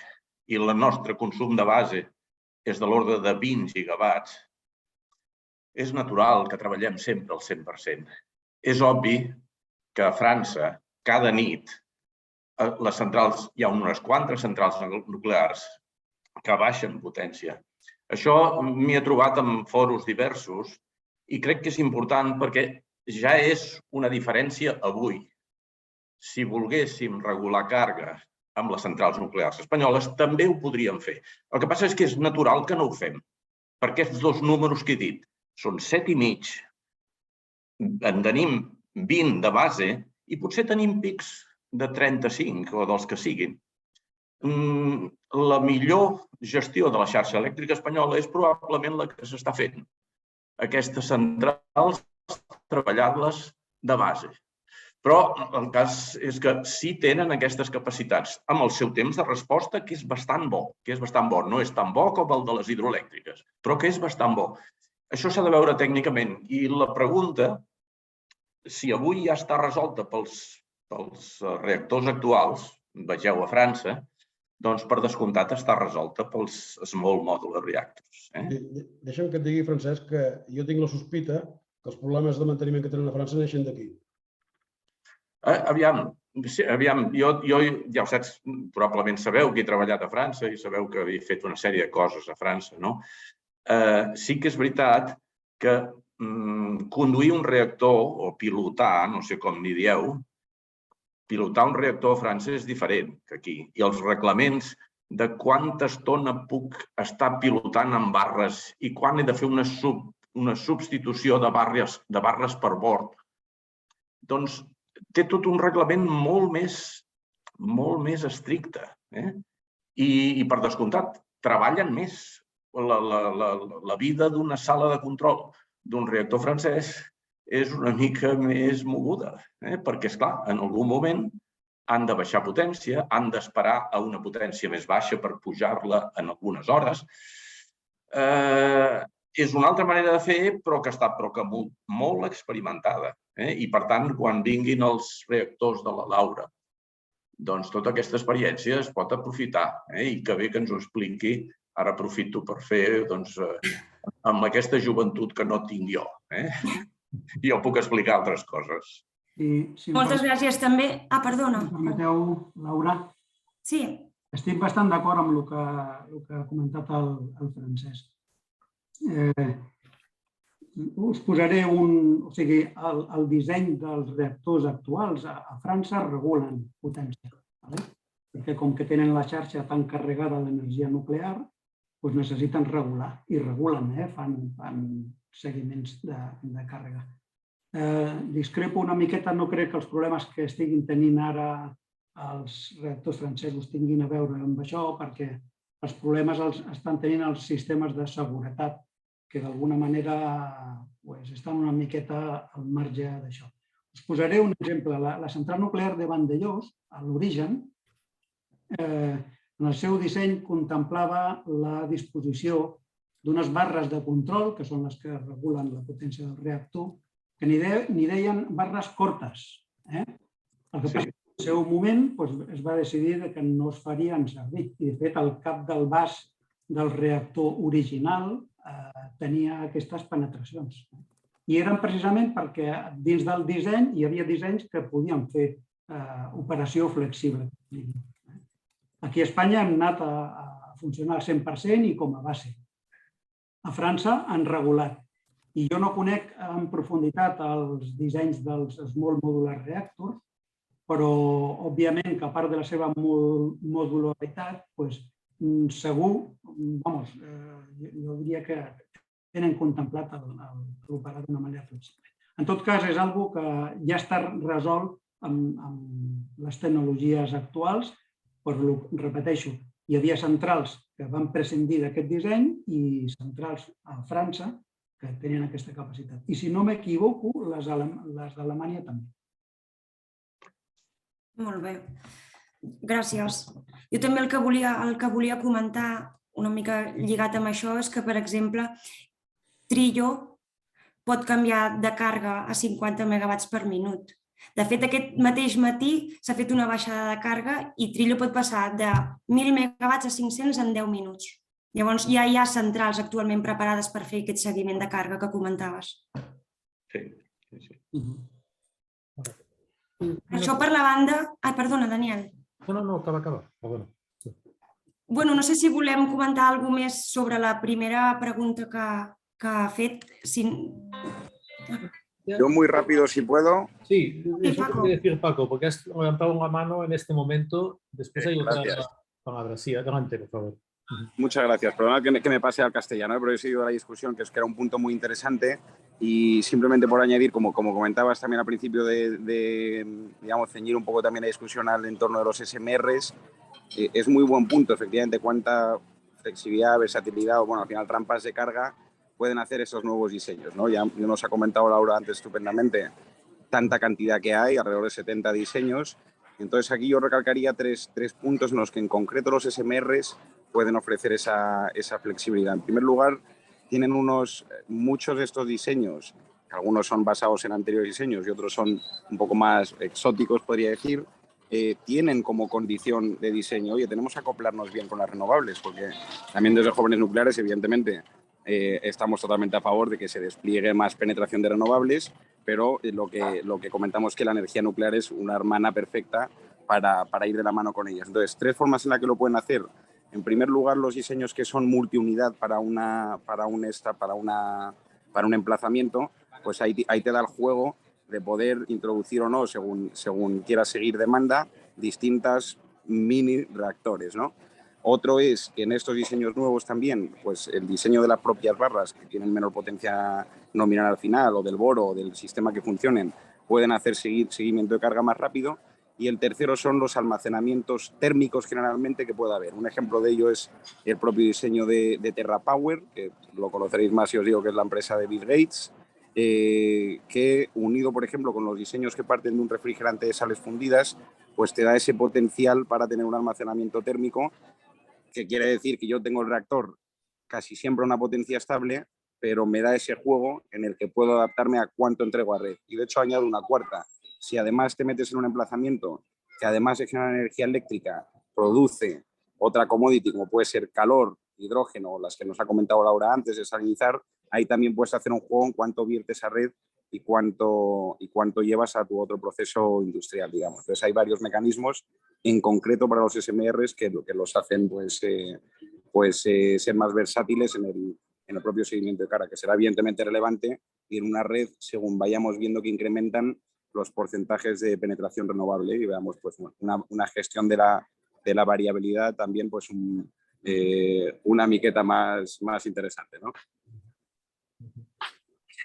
i el nostre consum de base és de l'ordre de 20 gigawatts, és natural que treballem sempre al 100%. És obvi que a França, cada nit, les centrals, hi ha unes quantes centrals nuclears que baixen potència. Això m'hi he trobat en foros diversos i crec que és important perquè ja és una diferència avui. Si volguéssim regular càrrega amb les centrals nuclears espanyoles, també ho podríem fer. El que passa és que és natural que no ho fem. Per aquests dos números que he dit, són 7,5, en tenim 20 de base i potser tenim pics de 35 o dels que siguin. la millor gestió de la xarxa elèctrica espanyola és probablement la que s'està fent. Aquestes centrals, treballar-les de base. Però el cas és que sí tenen aquestes capacitats amb el seu temps de resposta, que és bastant bo. No és tan bo com el de les hidroelèctriques, però que és bastant bo. Això s'ha de veure tècnicament. I la pregunta, si avui ja està resolta pels reactors actuals, vegeu a França, doncs per descomptat està resolta pels Small Modular Reactors. Deixa'm que et digui, Francesc, que jo tinc la sospita que els problemes de manteniment que tenen a França neixen d'aquí. Aviam, jo ja ho saps, probablement sabeu que he treballat a França i sabeu que he fet una sèrie de coses a França, no? Sí que és veritat que conduir un reactor o pilotar, no sé com n'hi dieu, pilotar un reactor a França és diferent que aquí. I els reglaments de quanta estona puc estar pilotant en barres i quan he de fer una substitució de barres per bord, doncs té tot un reglament molt més estricte. I, per descomptat, treballen més. La vida d'una sala de control d'un reactor francès és una mica més moguda, perquè, esclar, en algun moment han de baixar potència, han d'esperar a una potència més baixa per pujar-la en algunes hores. És una altra manera de fer, però que està molt experimentada. I, per tant, quan vinguin els reactors de la Laura, doncs tota aquesta experiència es pot aprofitar. I que bé que ens ho expliqui. Ara aprofito per fer, doncs, amb aquesta joventut que no tinc jo. Jo puc explicar altres coses. Moltes gràcies també. Perdona. Si em permeteu, Laura. Sí. Estic bastant d'acord amb el que ha comentat el Francesc. Us posaré o sigui, el disseny dels reactors actuals a França regulen potència, perquè com que tenen la xarxa tan carregada d'energia nuclear, doncs necessiten regular, i regulen, fan seguiments de càrrega. Discrepo una miqueta, no crec que els problemes que estiguin tenint ara els reactors francesos tinguin a veure amb això, perquè els problemes els estan tenint els sistemes de seguretat, que d'alguna manera estan una miqueta al marge d'això. Us posaré un exemple. La central nuclear de Vandellós, a l'origen, en el seu disseny contemplava la disposició d'unes barres de control, que són les que regulen la potència del reactor, que n'hi deien barres cortes. El que passa que en el seu moment es va decidir que no es farien servir. I, de fet, el cap del vas del reactor original tenia aquestes penetracions. I eren precisament perquè dins del disseny hi havia dissenys que podien fer operació flexible. Aquí a Espanya hem anat a funcionar al 100% i com a base. A França han regulat. I jo no conec en profunditat els dissenys dels Small Modular Reactors, però, òbviament, que a part de la seva modularitat, segur, jo diria que tenen contemplat l'operar d'una manera flexible. En tot cas, és una cosa que ja està resolt amb les tecnologies actuals, però, repeteixo, hi havia centrals que van prescindir d'aquest disseny i centrals a França que tenien aquesta capacitat. I, si no m'equivoco, les d'Alemanya també. Molt bé. Gràcies. Jo també el que volia comentar una mica lligat amb això és que, per exemple, Trillo pot canviar de càrrega a 50 megawatts per minut. De fet, aquest mateix matí s'ha fet una baixada de càrrega i Trillo pot passar de 1.000 megawatts a 500 en 10 minuts. Llavors, ja hi ha centrals actualment preparades per fer aquest seguiment de càrrega que comentaves. Sí. Això per la banda... Perdona, Daniel. No, acaba. Bueno, no sé si volem comentar alguna cosa més sobre la primera pregunta que ha fet. Yo muy rápido, si puedo. Sí, eso quiere decir Paco, porque has levantado una mano en este momento. Después hay otra palabra. Sí, adelante, por favor. Muchas gracias. Perdona que me pase al castellano, pero he seguido la discusión, que era un punto muy interesante. Y simplemente por añadir, como comentabas también al principio, digamos, ceñir un poco también la discusión al entorno de los SMRs. es muy buen punto, efectivamente, cuánta flexibilidad, versatilidad o, bueno, al final trampas de carga pueden hacer esos nuevos diseños, ¿no? Ya nos ha comentado Laura antes estupendamente tanta cantidad que hay, alrededor de 70 diseños. Entonces aquí yo recalcaría tres puntos en los que en concreto los SMRs pueden ofrecer esa flexibilidad. En primer lugar, tienen muchos de estos diseños, algunos son basados en anteriores diseños y otros son un poco más exóticos, podría decir, tienen como condición de diseño, oye, tenemos que acoplarnos bien con las renovables, porque también desde Jóvenes Nucleares, evidentemente, estamos totalmente a favor de que se despliegue más penetración de renovables, pero lo que comentamos es que la energía nuclear es una hermana perfecta para ir de la mano con ellas. Entonces, tres formas en las que lo pueden hacer. En primer lugar, los diseños que son multiunidad para un emplazamiento, pues ahí te da el juego de poder introducir o no, según quiera seguir demanda, distintas mini reactores, ¿no? Otro es que en estos diseños nuevos también, pues el diseño de las propias barras que tienen menor potencia nominal al final, o del boro, o del sistema que funcionen, pueden hacer seguimiento de carga más rápido. Y el tercero son los almacenamientos térmicos generalmente que pueda haber. Un ejemplo de ello es el propio diseño de TerraPower, que lo conoceréis más si os digo que es la empresa de Bill Gates, que unido, por ejemplo, con los diseños que parten de un refrigerante de sales fundidas, pues te da ese potencial para tener un almacenamiento térmico, que quiere decir que yo tengo el reactor casi siempre a una potencia estable, pero me da ese juego en el que puedo adaptarme a cuánto entrego a red. Y de hecho añado una cuarta. Si además te metes en un emplazamiento que además de generar energía eléctrica, produce otra commodity como puede ser calor, hidrógeno o las que nos ha comentado Laura antes de salinizar, ahí también puedes hacer un juego en cuánto viertes a red y cuánto llevas a tu otro proceso industrial, digamos. Entonces hay varios mecanismos en concreto para los SMRs que los hacen ser más versátiles en el propio seguimiento de carga, que será evidentemente relevante y en una red, según vayamos viendo que incrementan los porcentajes de penetración renovable y veamos pues una gestión de la variabilidad también pues una miqueta más interesante, ¿no?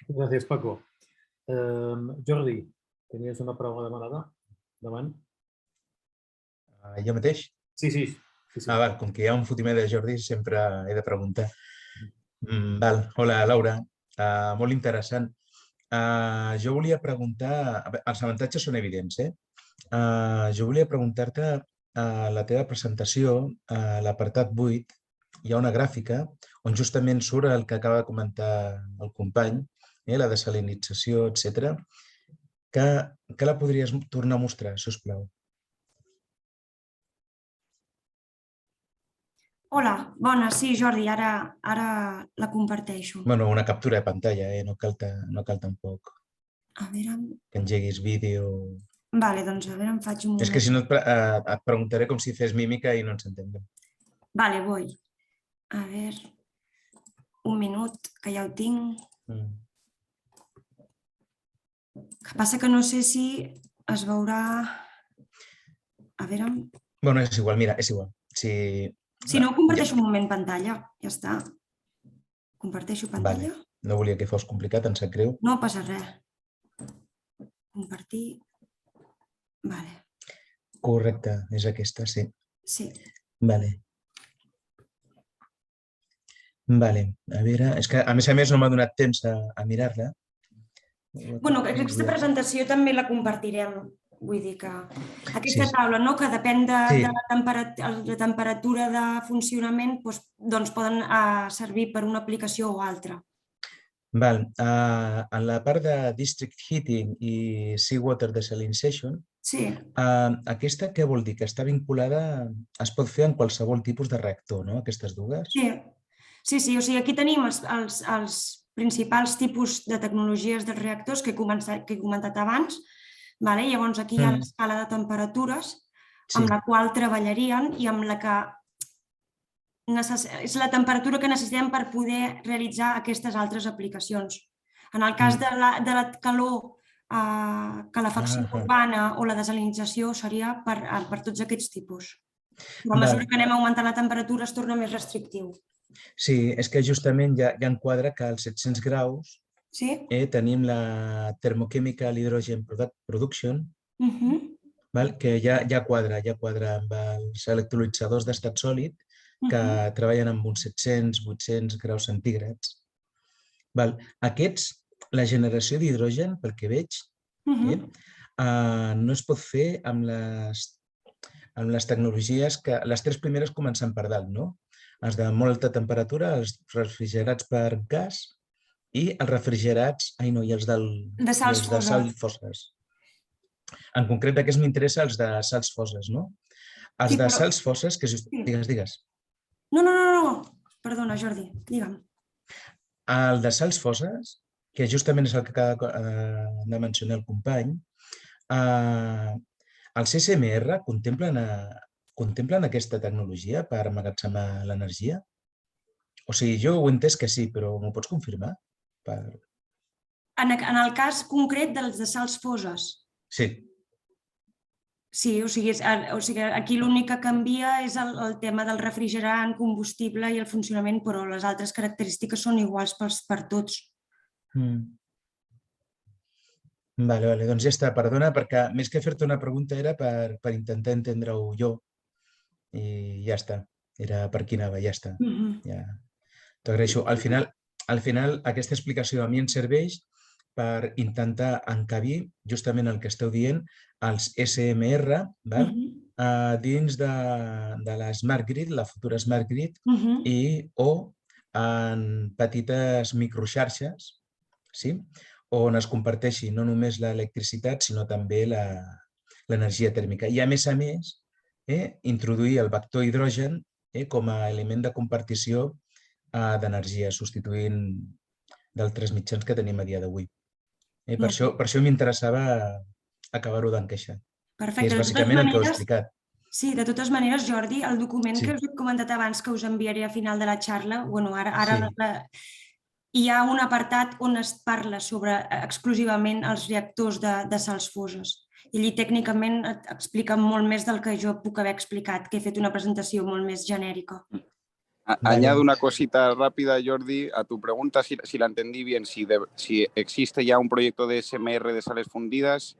Gràcies, Paco. Jordi, tenies una paraula demanada? Endavant. Jo mateix? Sí. Val, com que hi ha un fotimer de Jordi, sempre he de preguntar. Val, hola, Laura. Molt interessant. Jo volia preguntar... Els avantatges són evidents, eh? Jo volia preguntar-te, a la teva presentació, a l'apartat 8, hi ha una gràfica on justament surt el que acaba de comentar el company, la desalinització, etc. Que la podries tornar a mostrar, sisplau? Hola, bona, sí, Jordi, ara la comparteixo. Bueno, una captura de pantalla, no cal tampoc A veure... que engeguis vídeo... Vale, doncs a veure, em faig un moment. És que si no et preguntaré com si fes mímica i no ens entenguem. Vale, voy. A veure, un minut, que ja ho tinc. Que passa que no sé si es veurà... A veure... Bueno, és igual, mira, és igual. Si no, comparteixo un moment pantalla, ja està. Comparteixo pantalla. Vale. No volia que fos complicat, em sap greu. No passa res. Compartir. Vale. Correcte, és aquesta, sí. Sí. Vale. Vale, a veure... És que, a més, no m'ha donat temps a mirar-la. Bueno, aquesta presentació també la compartirem. Vull dir que aquesta taula, que depèn de la temperatura de funcionament, doncs poden servir per una aplicació o altra. Val. En la part de District Heating i Seawater Desalination, aquesta què vol dir? Que està vinculada, es pot fer en qualsevol tipus de reactor, no? Aquestes dues? Sí. O sigui, aquí tenim els principals tipus de tecnologies dels reactors que he comentat abans. Llavors, aquí hi ha l'escala de temperatures amb la qual treballarien i amb la que és la temperatura que necessitem per poder realitzar aquestes altres aplicacions. En el cas de la calor, calefacció urbana o la desalinització seria per tots aquests tipus. Però a mesura que anem augmentant la temperatura es torna més restrictiu. Sí, és que justament ja enquadra que als 700 graus tenim la Thermochemical Hydrogen Production, que ja quadra amb els electrolitzadors d'estat sòlid que treballen amb uns 700-800 graus centígrads. Aquests, la generació d'hidrogen, pel que veig, no es pot fer amb les tecnologies que... Les tres primeres comencen per dalt, no? Els de molt alta temperatura, els refrigerats per gas i els refrigerats... Ai, no, i els de sals foses. En concret, aquests m'interessa els de sals foses, no? Els de sals foses, que... Digues. No. Perdona, Jordi, digue'm. El de sals foses, que justament és el que acaba de mencionar el company, els SMR contemplen aquesta tecnologia per emmagatzemar l'energia? O sigui, jo ho he entès que sí, però m'ho pots confirmar? En el cas concret dels de sals foses? Sí. Sí, o sigui, aquí l'únic que canvia és el tema del refrigerant, combustible i el funcionament, però les altres característiques són iguals per tots. Vale, doncs ja està. Perdona, perquè més que fer-te una pregunta era per intentar entendre-ho jo i ja està. Era per qui anava, ja està. T'ho agraeixo. Al final, aquesta explicació a mi em serveix per intentar encabir justament el que esteu dient, els SMR, dins de la Smart Grid, la futura Smart Grid, o en petites microxarxes, on es comparteixi no només l'electricitat, sinó també l'energia tèrmica. I, a més, introduir el vector hidrogen com a element de compartició d'energia, substituint d'altres mitjans que tenim a dia d'avui. Per això m'interessava acabar-ho d'encaixar. Que és bàsicament el que heu explicat. Sí, de totes maneres, Jordi, el document que us he comentat abans que us enviaré a final de la xarra, hi ha un apartat on es parla sobre exclusivament els reactors de sals foses. I allí tècnicament explica molt més del que jo puc haver explicat, que he fet una presentació molt més genèrica. Añado una cosita rápida, Jordi, a tu pregunta, si la entendí bien, si existe ya un proyecto de SMR de sales fundidas.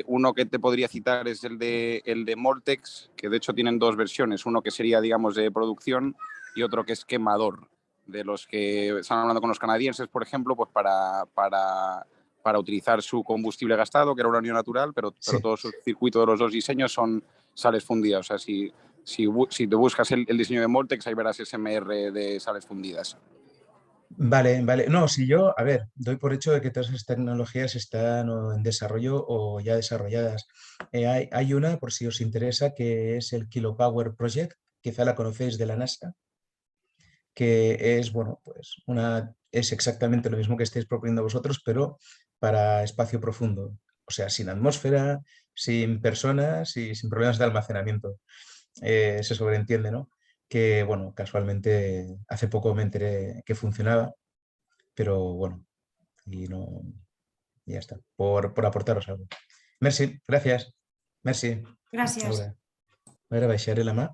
Uno que te podría citar es el de Mortex, que de hecho tienen dos versiones, uno que sería, digamos, de producción y otro que es quemador, de los que están hablando con los canadienses, por ejemplo, pues para utilizar su combustible gastado, que era uranio natural, pero todo su circuito de los dos diseños son sales fundidas. O sea, si te buscas el diseño de Mortex, ahí verás SMR de sales fundidas. Vale. No, si yo, doy por hecho de que todas esas tecnologías están en desarrollo o ya desarrolladas. Hay una, por si os interesa, que es el Kilopower Project, quizá la conocéis, de la NASA, que es, es exactamente lo mismo que estáis proponiendo vosotros, pero para espacio profundo. O sea, sin atmósfera, sin personas y sin problemas de almacenamiento. Se sobreentiende, ¿no? Que, casualmente hace poco me enteré que funcionaba, pero y ya está, por aportaros algo. Merci, gracias. Merci. Gràcies. Ara baixaré la mà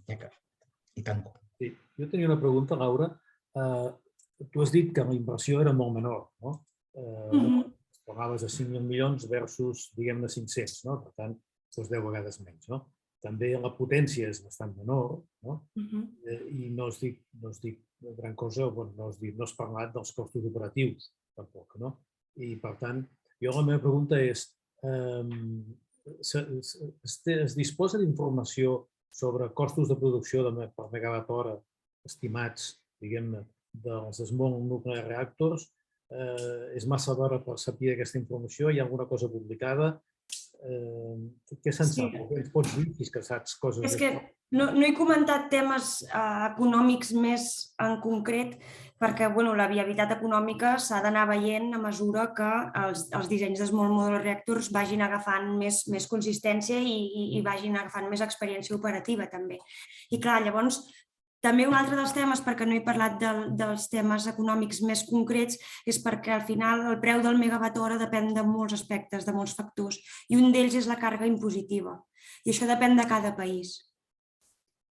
i tanco. Sí, jo tenia una pregunta, Laura. Tu has dit que la inversió era molt menor, no? Parlaves de 5.000 milions versus, diguem-ne, 500, no? Per tant, 10 vegades menys, no? També la potència és bastant menor, no? I no es dic gran cosa, no has parlat dels costos operatius, tampoc, no? I, per tant, la meva pregunta és, es disposa d'informació sobre costos de producció per megawatt hora estimats, diguem-ne, dels small nuclear reactors? És massa d'hora per saber aquesta informació? Hi ha alguna cosa publicada? Què se'n sap? Ens pots dir si és que saps coses? És que no he comentat temes econòmics més en concret perquè la viabilitat econòmica s'ha d'anar veient a mesura que els dissenys de small modular reactors vagin agafant més consistència i vagin agafant més experiència operativa també. I clar, llavors, també un altre dels temes, perquè no he parlat dels temes econòmics més concrets, és perquè al final el preu del megawatt hora depèn de molts aspectes, de molts factors, i un d'ells és la càrrega impositiva. I això depèn de cada país.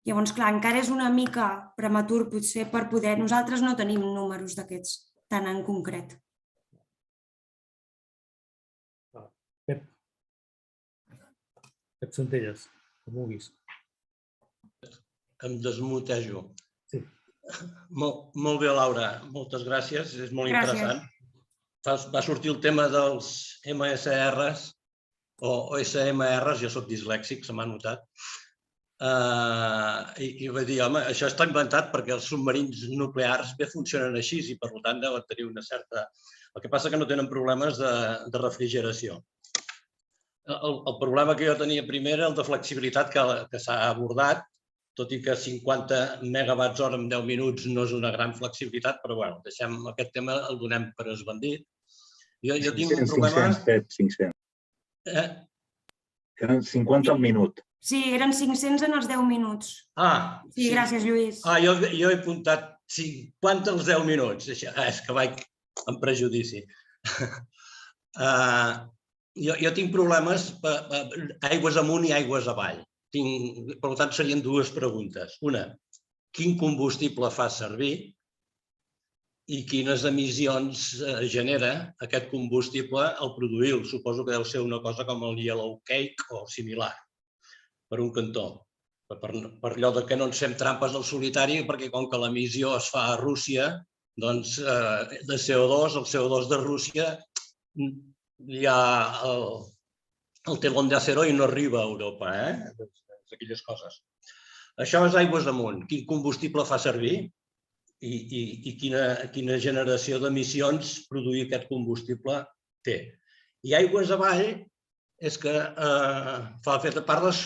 Llavors, clar, encara és una mica prematur potser per poder... Nosaltres no tenim números d'aquests tan en concret. Pep. Et centelles, com vulguis. Em desmutejo. Sí. Molt bé, Laura. Moltes gràcies. És molt Gràcies. interessant. Va sortir el tema dels MSRs o SMRs, jo soc dislèxic, se m'ha notat. I vaig dir, home, això està inventat perquè els submarins nuclears bé funcionen així i per tant deuen tenir una certa... El que passa que no tenen problemes de refrigeració. El problema que jo tenia primer era el de flexibilitat que s'ha abordat, tot i que 50 megawatts hora en 10 minuts no és una gran flexibilitat, però bueno, deixem aquest tema, el donem per esbandit. Jo tinc un problema... 500. Eren 50 al minut. Sí, eren 500 en els 10 minuts. Sí, gràcies, Lluís. Jo he apuntat 50 als 10 minuts. És que vaig amb prejudici. Jo tinc problemes aigües amunt i aigües avall. Per tant, serien dues preguntes. Una, quin combustible fa servir i quines emissions genera aquest combustible al produir-lo? Suposo que deu ser una cosa com el yellow cake o similar, per un cantó. Per allò que no ens fem trampes al solitari, perquè com que l'emissió es fa a Rússia, doncs de CO2, el CO2 de Rússia hi ha el telón de acero i no arriba a Europa, aquelles coses. Això és aigües amunt. Quin combustible fa servir i quina generació d'emissions produir aquest combustible té. I aigües avall és que parles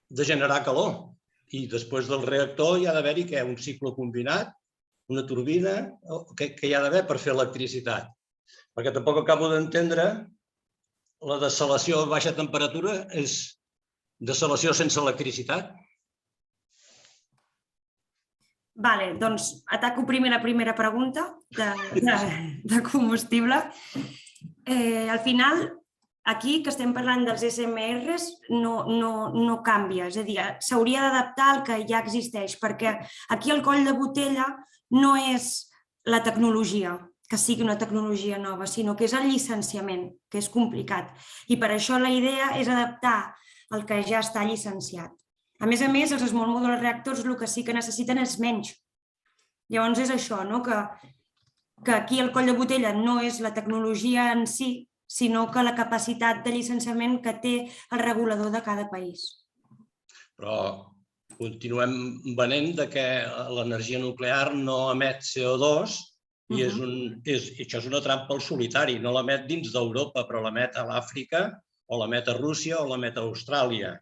de generar calor i després del reactor hi ha d'haver-hi un cicle combinat, una turbina, que hi ha d'haver per fer electricitat. Perquè tampoc acabo d'entendre la dessalació a baixa temperatura és dessalació sense electricitat. Vale, doncs ataco primer la primera pregunta de combustible. Al final, aquí que estem parlant dels SMRs no canvia, és a dir, s'hauria d'adaptar al que ja existeix, perquè aquí el coll de botella no és la tecnologia, que sigui una tecnologia nova, sinó que és el llicenciament, que és complicat. I per això la idea és adaptar el que ja està llicenciat. A més, els small modular reactors el que sí que necessiten és menys. Llavors és això, que aquí el coll de botella no és la tecnologia en si, sinó que la capacitat de llicenciament que té el regulador de cada país. Però continuem venent que l'energia nuclear no emet CO2 i això és una trampa al solitari. No l'emet dins d'Europa, però l'emet a l'Àfrica, o l'emet a Rússia, o l'emet a Austràlia.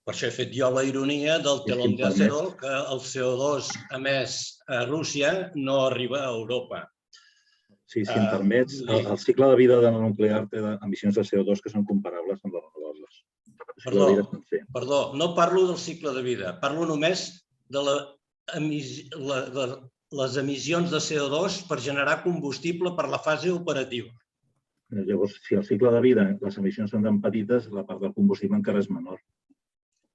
Per això he fet jo la ironia del telón de acero, que el CO2 emès a Rússia no arriba a Europa. Sí, si em permets, el cicle de vida de la nuclear té emissions de CO2 que són comparables amb les renovables. Perdó, no parlo del cicle de vida, parlo només de les emissions de CO2 per generar combustible per la fase operativa. Llavors, si el cicle de vida, les emissions són tan petites, la part del combustible encara és menor.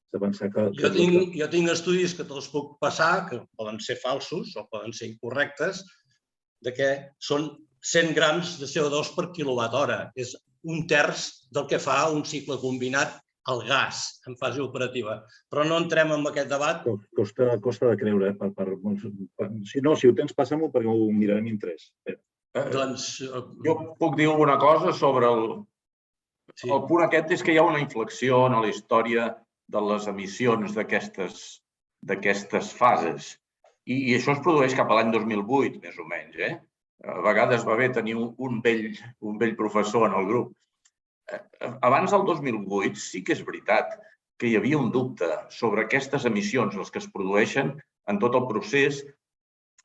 Jo tinc estudis que te'ls puc passar, que poden ser falsos o poden ser incorrectes, de que són 100 grams de CO2 per quilowatt hora. És un terç del que fa un cicle combinat al gas en fase operativa. Però no entrem en aquest debat. Costa de creure. Si no, si ho tens, passa-m'ho perquè ho mirarem interès. Jo puc dir alguna cosa sobre el punt aquest, és que hi ha una inflexió en la història de les emissions d'aquestes fases. I això es produeix cap a l'any 2008, més o menys. A vegades va bé tenir un vell professor en el grup. Abans del 2008 sí que és veritat que hi havia un dubte sobre aquestes emissions, les que es produeixen en tot el procés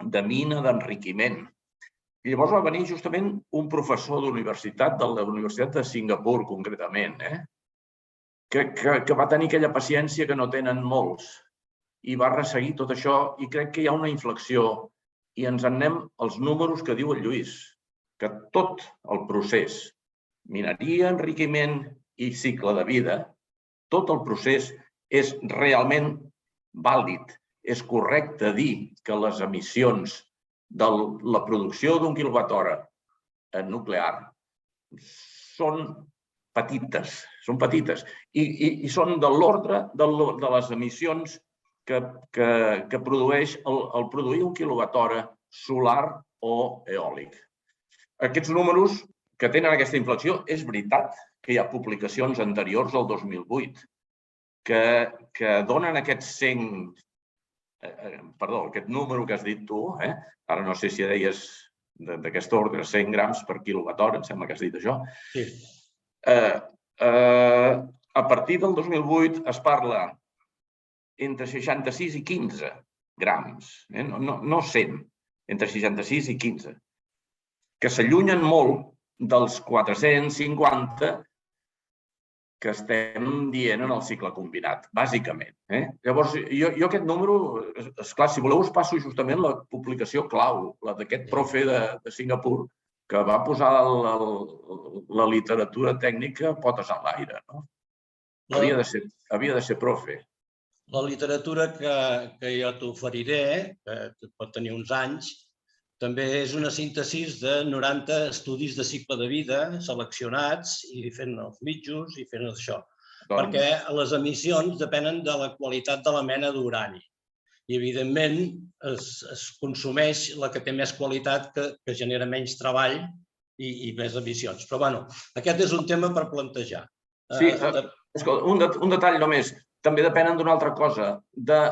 de mina d'enriquiment. I llavors va venir justament un professor d'universitat, de la Universitat de Singapur, concretament, que va tenir aquella paciència que no tenen molts i va resseguir tot això i crec que hi ha una inflexió i ens en anem als números que diu el Lluís, que tot el procés, mineria, enriquiment i cicle de vida, tot el procés és realment vàlid. És correcte dir que les emissions de la producció d'un quilowatt hora nuclear són petites, són petites. I són de l'ordre de les emissions que produeix el produir un quilowatt-hora solar o eòlic. Aquests números que tenen aquesta inflexió, és veritat que hi ha publicacions anteriors al 2008 que donen aquest número que has dit tu, ara no sé si deies d'aquest ordre, 100 grams per quilowatt-hora, em sembla que has dit això. Sí. A partir del 2008 es parla entre 66 i 15 grams, no 100, entre 66 i 15, que s'allunyen molt dels 450 que estem dient en el cicle combinat, bàsicament. Llavors, jo aquest número, esclar, si voleu us passo justament la publicació clau, la d'aquest profe de Singapur, que va posar la literatura tècnica potes en l'aire. Havia de ser profe. La literatura que jo t'oferiré, que pot tenir uns anys, també és una síntesi de 90 estudis de cicle de vida seleccionats i fent els mitjos i fent això. Perquè les emissions depenen de la qualitat de la mena d'urani. I, evidentment, es consumeix la que té més qualitat, que genera menys treball i més emissions. Però, bueno, aquest és un tema per plantejar. Sí, un detall només. També depenen d'una altra cosa, de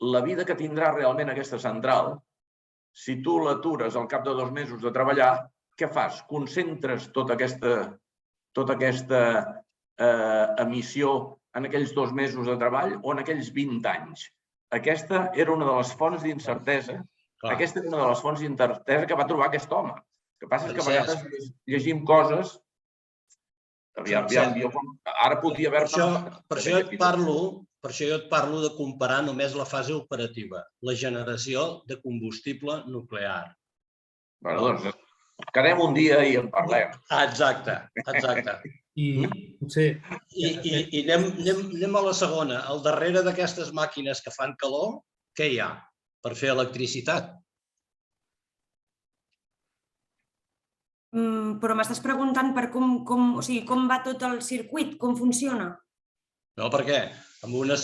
la vida que tindrà realment aquesta central. Si tu l'atures al cap de 2 mesos de treballar, què fas? Concentres tota aquesta emissió en aquells 2 mesos de treball o en aquells 20 anys? Aquesta era una de les fonts d'incertesa. Aquesta era una de les fonts d'incertesa que va trobar aquest home. El que passa és que a vegades llegim coses... Ara podria haver-ne... Per això jo et parlo de comparar només la fase operativa, la generació de combustible nuclear. Bé, doncs, quedem un dia i en parlem. Exacte. I potser... I anem a la segona. Al darrere d'aquestes màquines que fan calor, què hi ha per fer electricitat? Però m'estàs preguntant per com va tot el circuit, com funciona? No, perquè a la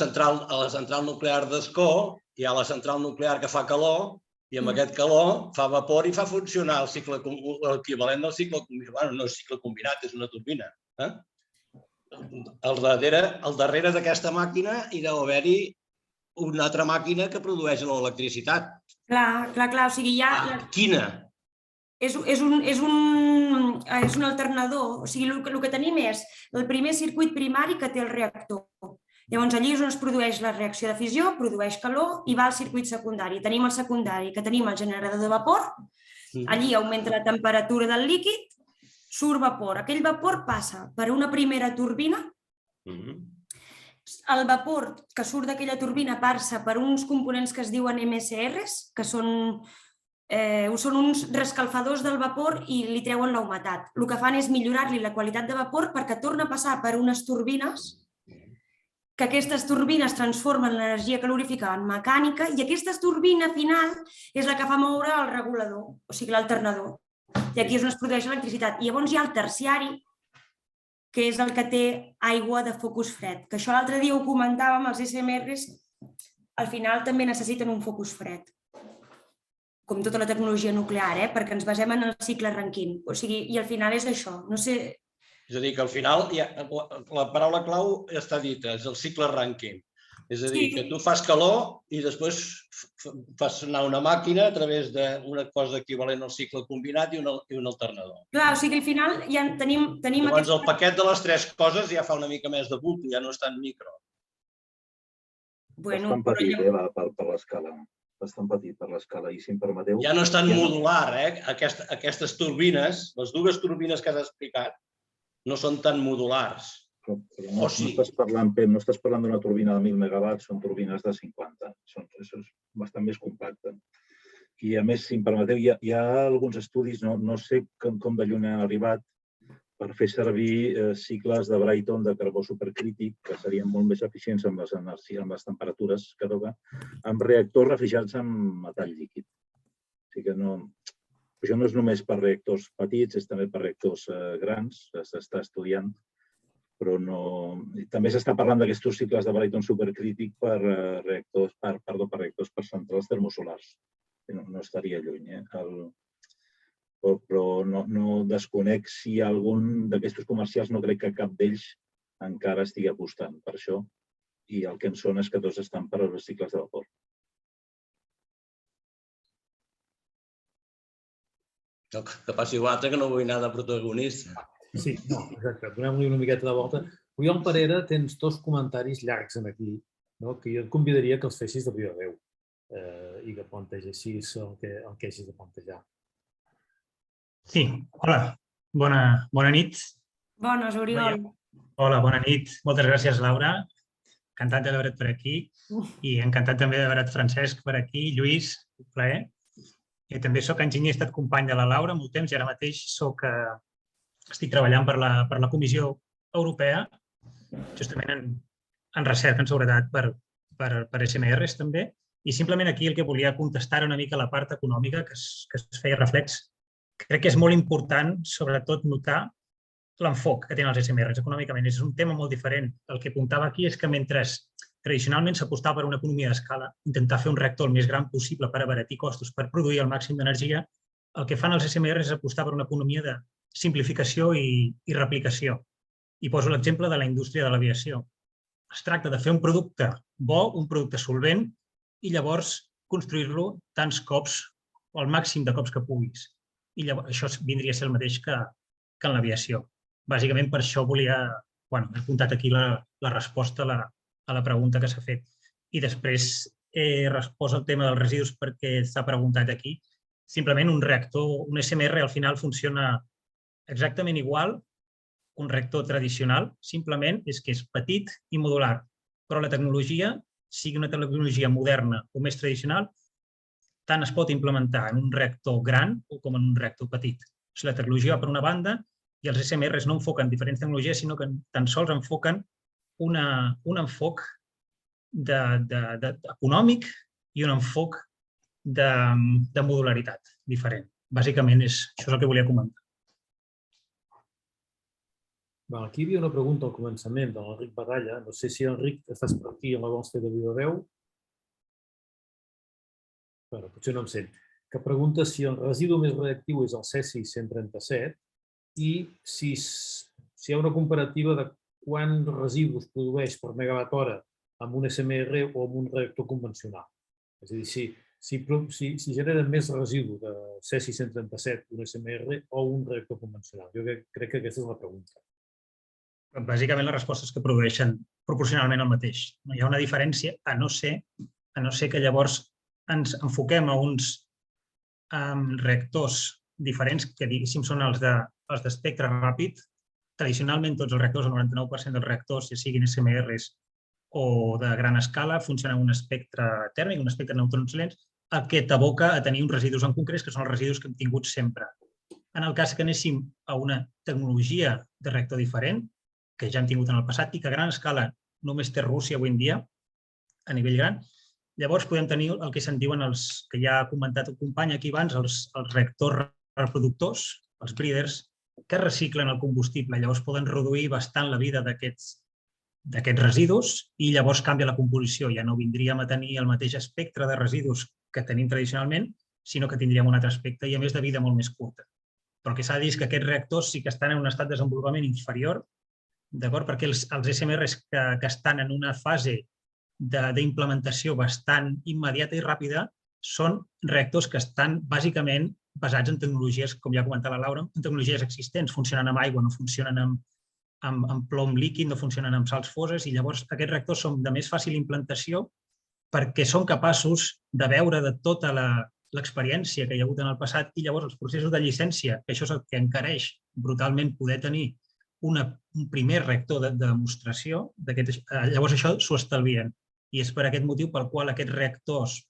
central nuclear d'Ascó hi ha la central nuclear que fa calor i amb aquest calor fa vapor i fa funcionar l'equivalent del cicle combinat. Bueno, no és cicle combinat, és una turbina. Al darrere d'aquesta màquina hi deu haver-hi una altra màquina que produeix l'electricitat. Clar. O sigui, hi ha... Quina? És un alternador. O sigui, el que tenim és el primer circuit primari que té el reactor. Llavors, allí és on es produeix la reacció de fissió, produeix calor i va al circuit secundari. Tenim el secundari, que tenim el generador de vapor. Allí augmenta la temperatura del líquid, surt vapor. Aquell vapor passa per una primera turbina. El vapor que surt d'aquella turbina passa per uns components que es diuen MSRs, que són uns reescalfadors del vapor i li treuen la humitat. El que fan és millorar-li la qualitat de vapor perquè torna a passar per unes turbines, que aquestes turbines transformen l'energia calorífica en mecànica i aquesta turbina final és la que fa moure el regulador, o sigui, l'alternador. I aquí és on es produeix l'electricitat. I llavors hi ha el terciari, que és el que té aigua de focus fred. Que això l'altre dia ho comentàvem, els SMRs al final també necessiten un focus fred. Com tota la tecnologia nuclear, perquè ens basem en el cicle Rankine. O sigui, i al final és això. No sé... És a dir, que al final la paraula clau està dita, és el cicle Rankine. És a dir, que tu fas calor i després fas anar una màquina a través d'una cosa equivalent al cicle combinat i un alternador. Clar, o sigui, al final ja tenim... Llavors el paquet de les 3 coses ja fa una mica més de bulto, ja no és tan micro. Bastant petit, per l'escala. Bastant petit per l'escala, i si em permeteu... Ja no és tan modular, aquestes turbines, les 2 turbines que has explicat, no són tan modulars. No estàs parlant d'una turbina de 1.000 megawatts, són turbines de 50. Això és bastant més compacte. I a més, si em permeteu, hi ha alguns estudis, no sé com de lluny han arribat, per fer servir cicles de Brayton de carbó supercrític, que serien molt més eficients amb les temperatures que toca, amb reactors refrigerats amb metall líquid. O sigui que això no és només per reactors petits, és també per reactors grans, s'està estudiant però no... També s'està parlant d'aquests cicles de Brayton supercrític per reactors per centrals termosolars. No estaria lluny, però no desconec si algun d'aquests comercials, no crec que cap d'ells encara estigui apostant per això, i el que em sona és que tots estan per als cicles de vapor. Que passi l'altre, que no vull anar de protagonista. Sí, no, exacte. Donem-li una miqueta de volta. Oriol Parera, tens 2 comentaris llargs aquí, que jo et convidaria que els fessis de viva veu i que plantegessis el que hagis de plantejar. Sí, hola, bona nit. Bones, Oriol. Hola, bona nit. Moltes gràcies, Laura. Encantat de veure't per aquí i encantat també de veure't, Francesc, per aquí. Lluís, un plaer. I també soc enginyer, he estat company de la Laura molt temps i ara mateix estic treballant per la Comissió Europea, justament en recerca, en seguretat per SMRs també. I simplement aquí el que volia contestar era una mica la part econòmica que es feia reflex. Crec que és molt important, sobretot, notar l'enfoc que tenen els SMRs econòmicament. És un tema molt diferent. El que apuntava aquí és que mentre tradicionalment s'apostava per una economia d'escala, intentar fer un reactor el més gran possible per abaratir costos, per produir el màxim d'energia, el que fan els SMRs és apostar per una economia de simplificació i replicació. I poso l'exemple de la indústria de l'aviació. Es tracta de fer un producte bo, un producte solvent, i llavors construir-lo tants cops o el màxim de cops que puguis. I llavors això vindria a ser el mateix que en l'aviació. Bàsicament per això volia, he apuntat aquí la resposta a la pregunta que s'ha fet. I després he respost al tema dels residus perquè s'ha preguntat aquí. Simplement un reactor, un SMR al final funciona exactament igual que un reactor tradicional, simplement és que és petit i modular, però la tecnologia, sigui una tecnologia moderna o més tradicional, tant es pot implementar en un reactor gran com en un reactor petit. La tecnologia va per una banda i els SMRs no enfoquen diferents tecnologies, sinó que tan sols enfoquen un enfoc econòmic i un enfoc de modularitat diferent. Bàsicament, això és el que volia comentar. Aquí hi havia una pregunta al començament de l'Enric Baralla. No sé si, Enric, estàs per aquí i la vols fer de viva veu. Potser no em sent. Que pregunta si el residu més reactiu és el cesi 137 i si hi ha una comparativa de quants residus produeix per megawatt hora amb un SMR o amb un reactor convencional. És a dir, si genera més residu de cesi 137 un SMR o un reactor convencional. Jo crec que aquesta és la pregunta. Bàsicament, la resposta és que produeixen proporcionalment el mateix. No hi ha una diferència, a no ser que llavors ens enfoquem a uns reactors diferents, que diguéssim són els d'espectre ràpid. Tradicionalment, tots els reactors, el 99% dels reactors, ja siguin SMRs o de gran escala, funcionen amb un espectre tèrmic, un espectre de neutrons lents, el que t'aboca a tenir uns residus en concret, que són els residus que hem tingut sempre. En el cas que anéssim a una tecnologia de reactor diferent, que ja hem tingut en el passat i que a gran escala només té Rússia avui en dia, a nivell gran, llavors podem tenir el que se'n diuen els que ja ha comentat el company aquí abans, els reactors reproductors, els breeders, que reciclen el combustible. Llavors poden reduir bastant la vida d'aquests residus i llavors canvia la composició. Ja no vindríem a tenir el mateix espectre de residus que tenim tradicionalment, sinó que tindríem un altre aspecte i, a més, de vida molt més curta. Però el que s'ha de dir és que aquests reactors sí que estan en un estat de desenvolupament inferior, perquè els SMRs que estan en una fase d'implementació bastant immediata i ràpida són reactors que estan bàsicament basats en tecnologies, com ja ha comentat la Laura, en tecnologies existents. Funcionen amb aigua, no funcionen amb plom líquid, no funcionen amb sals foses, i llavors aquests reactors són de més fàcil implantació perquè són capaços de veure de tota l'experiència que hi ha hagut en el passat i llavors els processos de llicència, que això és el que encareix brutalment poder tenir un primer reactor de demostració, llavors això s'ho estalvien. I és per aquest motiu pel qual aquests reactors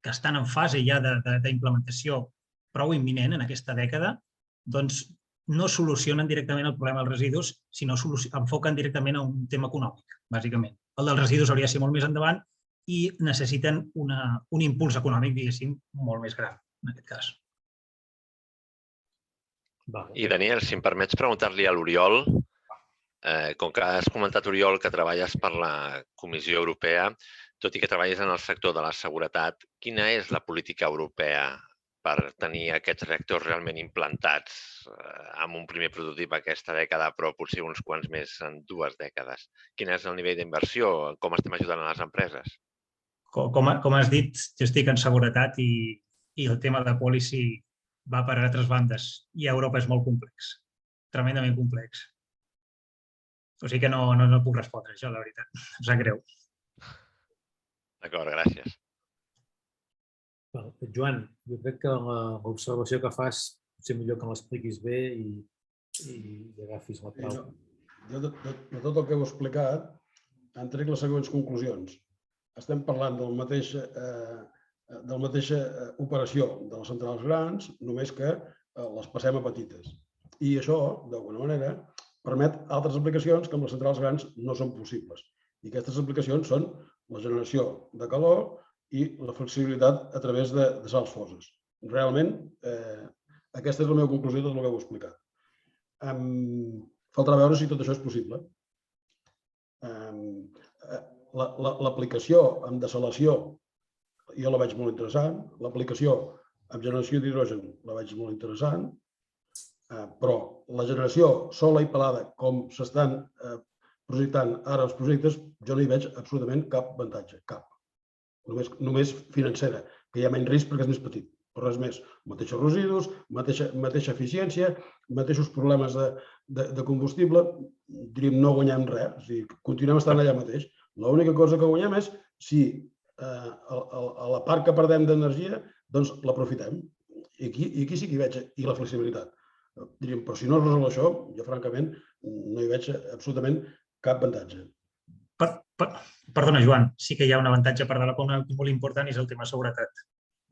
que estan en fase ja d'implementació prou imminent en aquesta dècada, doncs no solucionen directament el problema dels residus, sinó enfoquen directament a un tema econòmic, bàsicament. El dels residus hauria de ser molt més endavant i necessiten un impuls econòmic, diguéssim, molt més gran, en aquest cas. I, Daniel, si em permets preguntar-li a l'Oriol, Com que has comentat, Oriol, que treballes per la Comissió Europea, tot i que treballis en el sector de la seguretat, quina és la política europea per tenir aquests reactors realment implantats amb un primer prototip aquesta dècada, però potser uns quants més en 2 dècades? Quin és el nivell d'inversió? Com estem ajudant a les empreses? Com has dit, jo estic en seguretat i el tema de policy va per altres bandes i a Europa és molt complex, tremendament complex. O sigui que no puc respondre això, la veritat. Em sap greu. D'acord, gràcies. Joan, jo crec que l'observació que fas potser millor que l'expliquis bé i agafis la clau. Jo, de tot el que heu explicat, en trec les següents conclusions. Estem parlant de la mateixa operació de les centrals grans, només que les passem a petites. I això, d'alguna manera, permet altres aplicacions que amb les centrals grans no són possibles. I aquestes aplicacions són la generació de calor i la flexibilitat a través de sals foses. Realment, aquesta és la meva conclusió de tot el que heu explicat. Faltarà veure si tot això és possible. L'aplicació amb dessalació jo la veig molt interessant, l'aplicació amb generació d'hidrogen la veig molt interessant, però la generació sola i pelada, com s'estan projectant ara els projectes, jo no hi veig absolutament cap avantatge, cap. Només financera, que hi ha menys risc perquè és més petit, però res més. Mateixos residus, mateixa eficiència, mateixos problemes de combustible, diríem, no guanyem res, continuem estant allà mateix. L'única cosa que guanyem és si a la part que perdem d'energia, doncs l'aprofitem. I aquí sí que hi veig, i la flexibilitat. Diríem, però si no es resol això, jo francament no hi veig absolutament cap avantatge. Perdona, Joan, sí que hi ha un avantatge per dalt molt important i és el tema seguretat.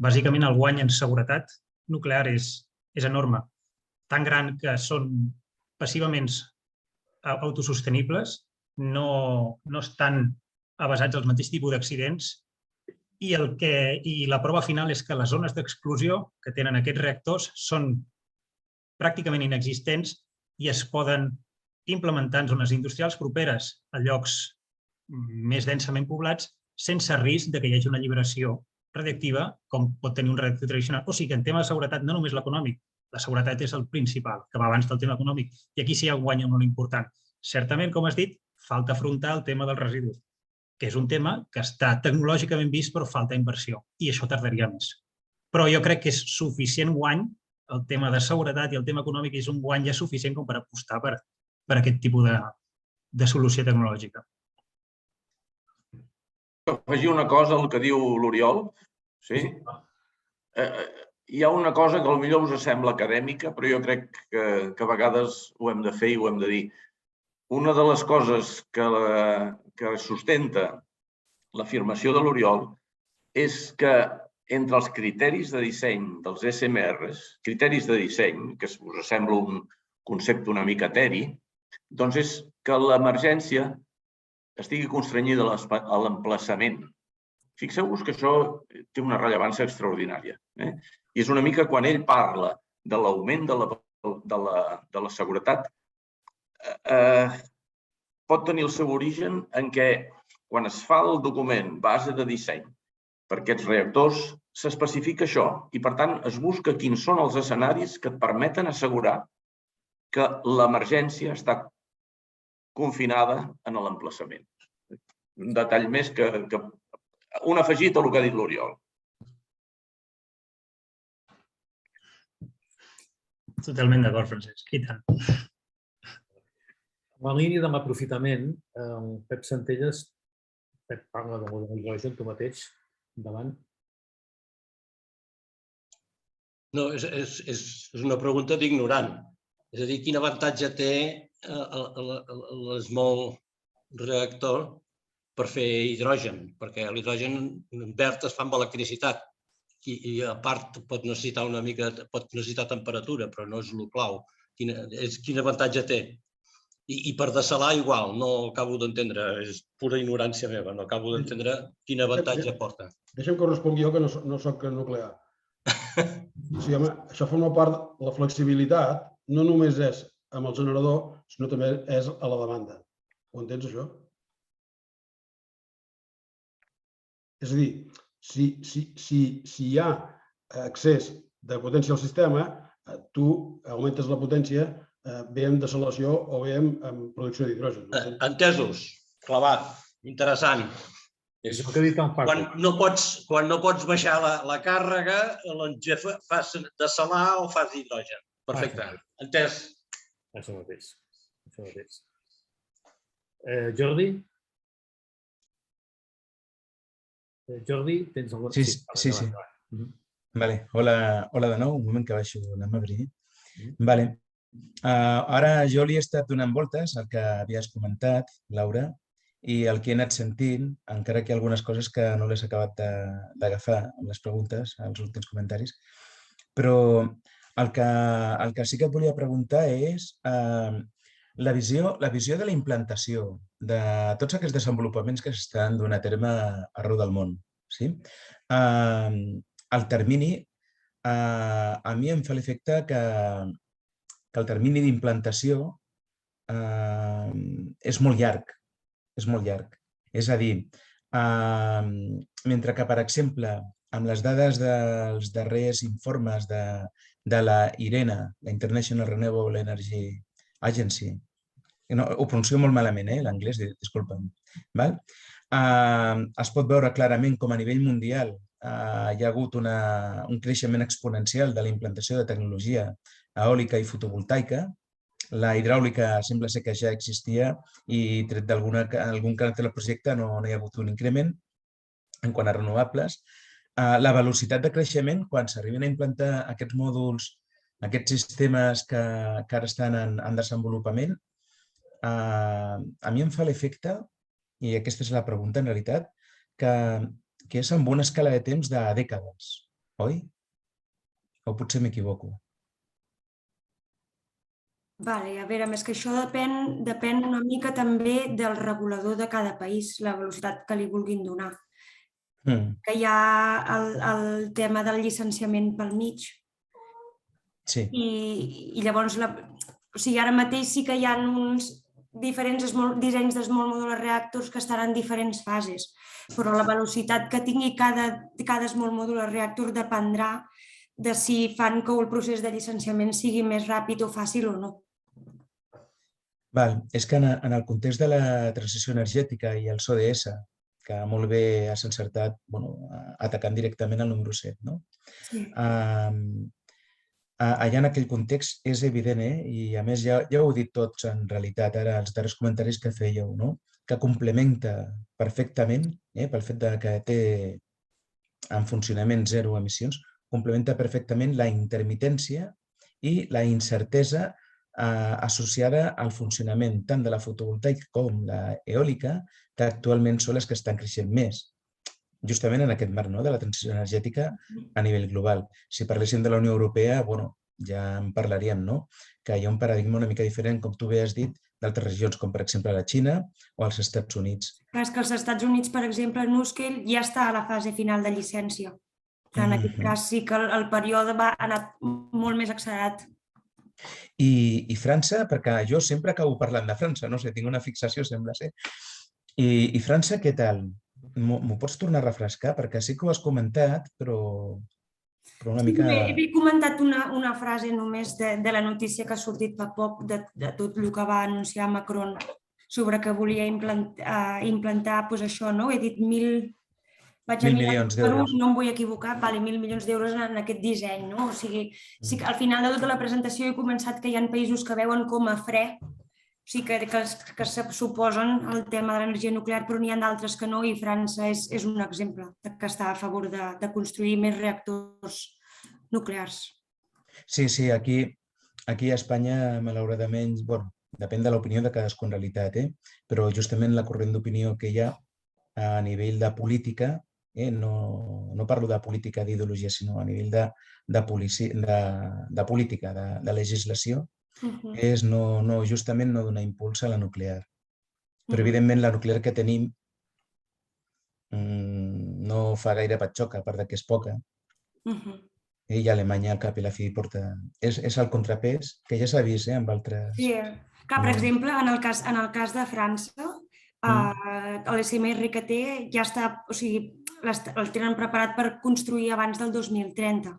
Bàsicament, el guany en seguretat nuclear és enorme. Tan gran que són passivament autosostenibles, no estan basats al mateix tipus d'accidents i la prova final és que les zones d'explosió que tenen aquests reactors són pràcticament inexistents i es poden implementar en zones industrials properes a llocs més densament poblats sense risc que hi hagi una alliberació radiactiva com pot tenir un reactor tradicional. O sigui que en tema de seguretat, no només l'econòmic, la seguretat és el principal, que va abans del tema econòmic, i aquí sí hi ha un guany molt important. Certament, com has dit, falta afrontar el tema dels residus, que és un tema que està tecnològicament vist però falta inversió, i això tardaria més. Però jo crec que és suficient guany, el tema de seguretat i el tema econòmic és un guany ja suficient com per apostar per aquest tipus de solució tecnològica. Afegir una cosa al que diu l'Oriol. Hi ha una cosa que potser us sembla acadèmica, però jo crec que a vegades ho hem de fer i ho hem de dir. Una de les coses que sustenta l'afirmació de l'Oriol és que entre els criteris de disseny dels SMRs, criteris de disseny, que us sembla un concepte una mica eteri, doncs és que l'emergència estigui constrenyida a l'emplaçament. Fixeu-vos que això té una rellevància extraordinària. I és una mica quan ell parla de l'augment de la seguretat, pot tenir el seu origen en què quan es fa el document base de disseny per aquests reactors s'especifica això i, per tant, es busca quins són els escenaris que et permeten assegurar que l'emergència està confinada en l'emplaçament. Un detall més que un afegit a el que ha dit l'Oriol. Totalment d'acord, Francesc. I tant. En la línia de l'aprofitament, Pep Centelles, Pep parla de l'hidrogen, tu mateix, endavant. No, és una pregunta d'ignorant. És a dir, quin avantatge té l'small reactor per fer hidrogen? Perquè l'hidrogen verd es fa amb electricitat i a part pot necessitar temperatura, però no és el clau. Quin avantatge té? I per dessalar igual, no acabo d'entendre, és pura ignorància meva, no acabo d'entendre quin avantatge porta. Deixa'm que ho respongui jo, que no soc nuclear. Això forma part de la flexibilitat, no només és amb el generador, sinó també és a la demanda. Ho entens, això? És a dir, si hi ha accés de potència al sistema, tu augmentes la potència bé amb dessalació o bé amb producció d'hidrogen. Entesos, clavat, interessant. És el que ha dit el Paco. Quan no pots baixar la càrrega, fas dessalar o fas hidrogen. Perfecte, entès. Això mateix. Jordi? Jordi, tens algun... Sí. Vale. Hola de nou, un moment que baixo l'Amabri. Vale. Ara jo li he estat donant voltes al que havies comentat, Laura, i el que he anat sentint, encara que hi ha algunes coses que no les he acabat d'agafar amb les preguntes, als últims comentaris, però el que sí que et volia preguntar és la visió de la implantació de tots aquests desenvolupaments que s'estan donant a terme arreu del món. El termini, a mi em fa l'efecte que el termini d'implantació és molt llarg. És a dir, mentre que, per exemple, amb les dades dels darrers informes de la IRENA, la International Renewable Energy Agency, ho pronuncio molt malament, l'anglès, disculpa'm, es pot veure clarament com a nivell mundial hi ha hagut un creixement exponencial de la implantació de tecnologia eòlica i fotovoltaica. La hidràulica sembla ser que ja existia i, tret d'algun caràcter del projecte, no hi ha hagut un increment en quant a renovables. La velocitat de creixement, quan s'arriben a implantar aquests mòduls, aquests sistemes que ara estan en desenvolupament, a mi em fa l'efecte, i aquesta és la pregunta en realitat, que és amb una escala de temps de dècades, oi? O potser m'equivoco? Vale, a veure, més que això depèn una mica també del regulador de cada país, la velocitat que li vulguin donar. Que hi ha el tema del llicenciament pel mig. Sí. I llavors, ara mateix sí que hi ha uns diferents dissenys de Small Modular Reactors que estan en diferents fases, però la velocitat que tingui cada Small Modular Reactor dependrà de si fan que el procés de llicenciament sigui més ràpid o fàcil o no. És que en el context de la transició energètica i els ODS, que molt bé has encertat atacant directament el número 7, allà en aquell context és evident, i a més ja ho heu dit tots en realitat, ara els darrers comentaris que fèieu, que complementa perfectament, pel fet que té en funcionament zero emissions, complementa perfectament la intermitència i la incertesa associada al funcionament tant de la fotovoltaica com la eòlica, que actualment són les que estan creixent més, justament en aquest marc de la transició energètica a nivell global. Si parléssim de la Unió Europea, ja en parlaríem, que hi ha un paradigma una mica diferent, com tu bé has dit, d'altres regions, com per exemple la Xina o els Estats Units. És que als Estats Units, per exemple, NuScale ja està a la fase final de llicència. En aquest cas sí que el període va anar molt més accelerat. I França, perquè jo sempre acabo parlant de França, no sé, tinc una fixació, sembla ser. I França, què tal? M'ho pots tornar a refrescar? Perquè sí que ho has comentat, però una mica... He comentat una frase només de la notícia que ha sortit fa poc de tot el que va anunciar Macron sobre que volia implantar això, no? He dit 1.000 milions d'euros. No em vull equivocar, 1.000 milions d'euros en aquest disseny, no? O sigui, al final de tota la presentació he començat que hi ha països que veuen com a fre, o sigui, que s'oposen al tema de l'energia nuclear, però n'hi ha d'altres que no, i França és un exemple que està a favor de construir més reactors nuclears. Sí, aquí a Espanya, malauradament, depèn de l'opinió de cadascú en realitat, però justament la corrent d'opinió que hi ha a nivell de política, no parlo de política d'ideologia, sinó a nivell de política, de legislació, és justament no donar impuls a la nuclear. Però, evidentment, la nuclear que tenim no fa gaire patxoca, a part que és poca. I Alemanya al cap i la fi porta... És el contrapès, que ja s'ha vist amb altres... Sí, clar, per exemple, en el cas de França, l'SMR que té ja està, o sigui, el tenen preparat per construir abans del 2030.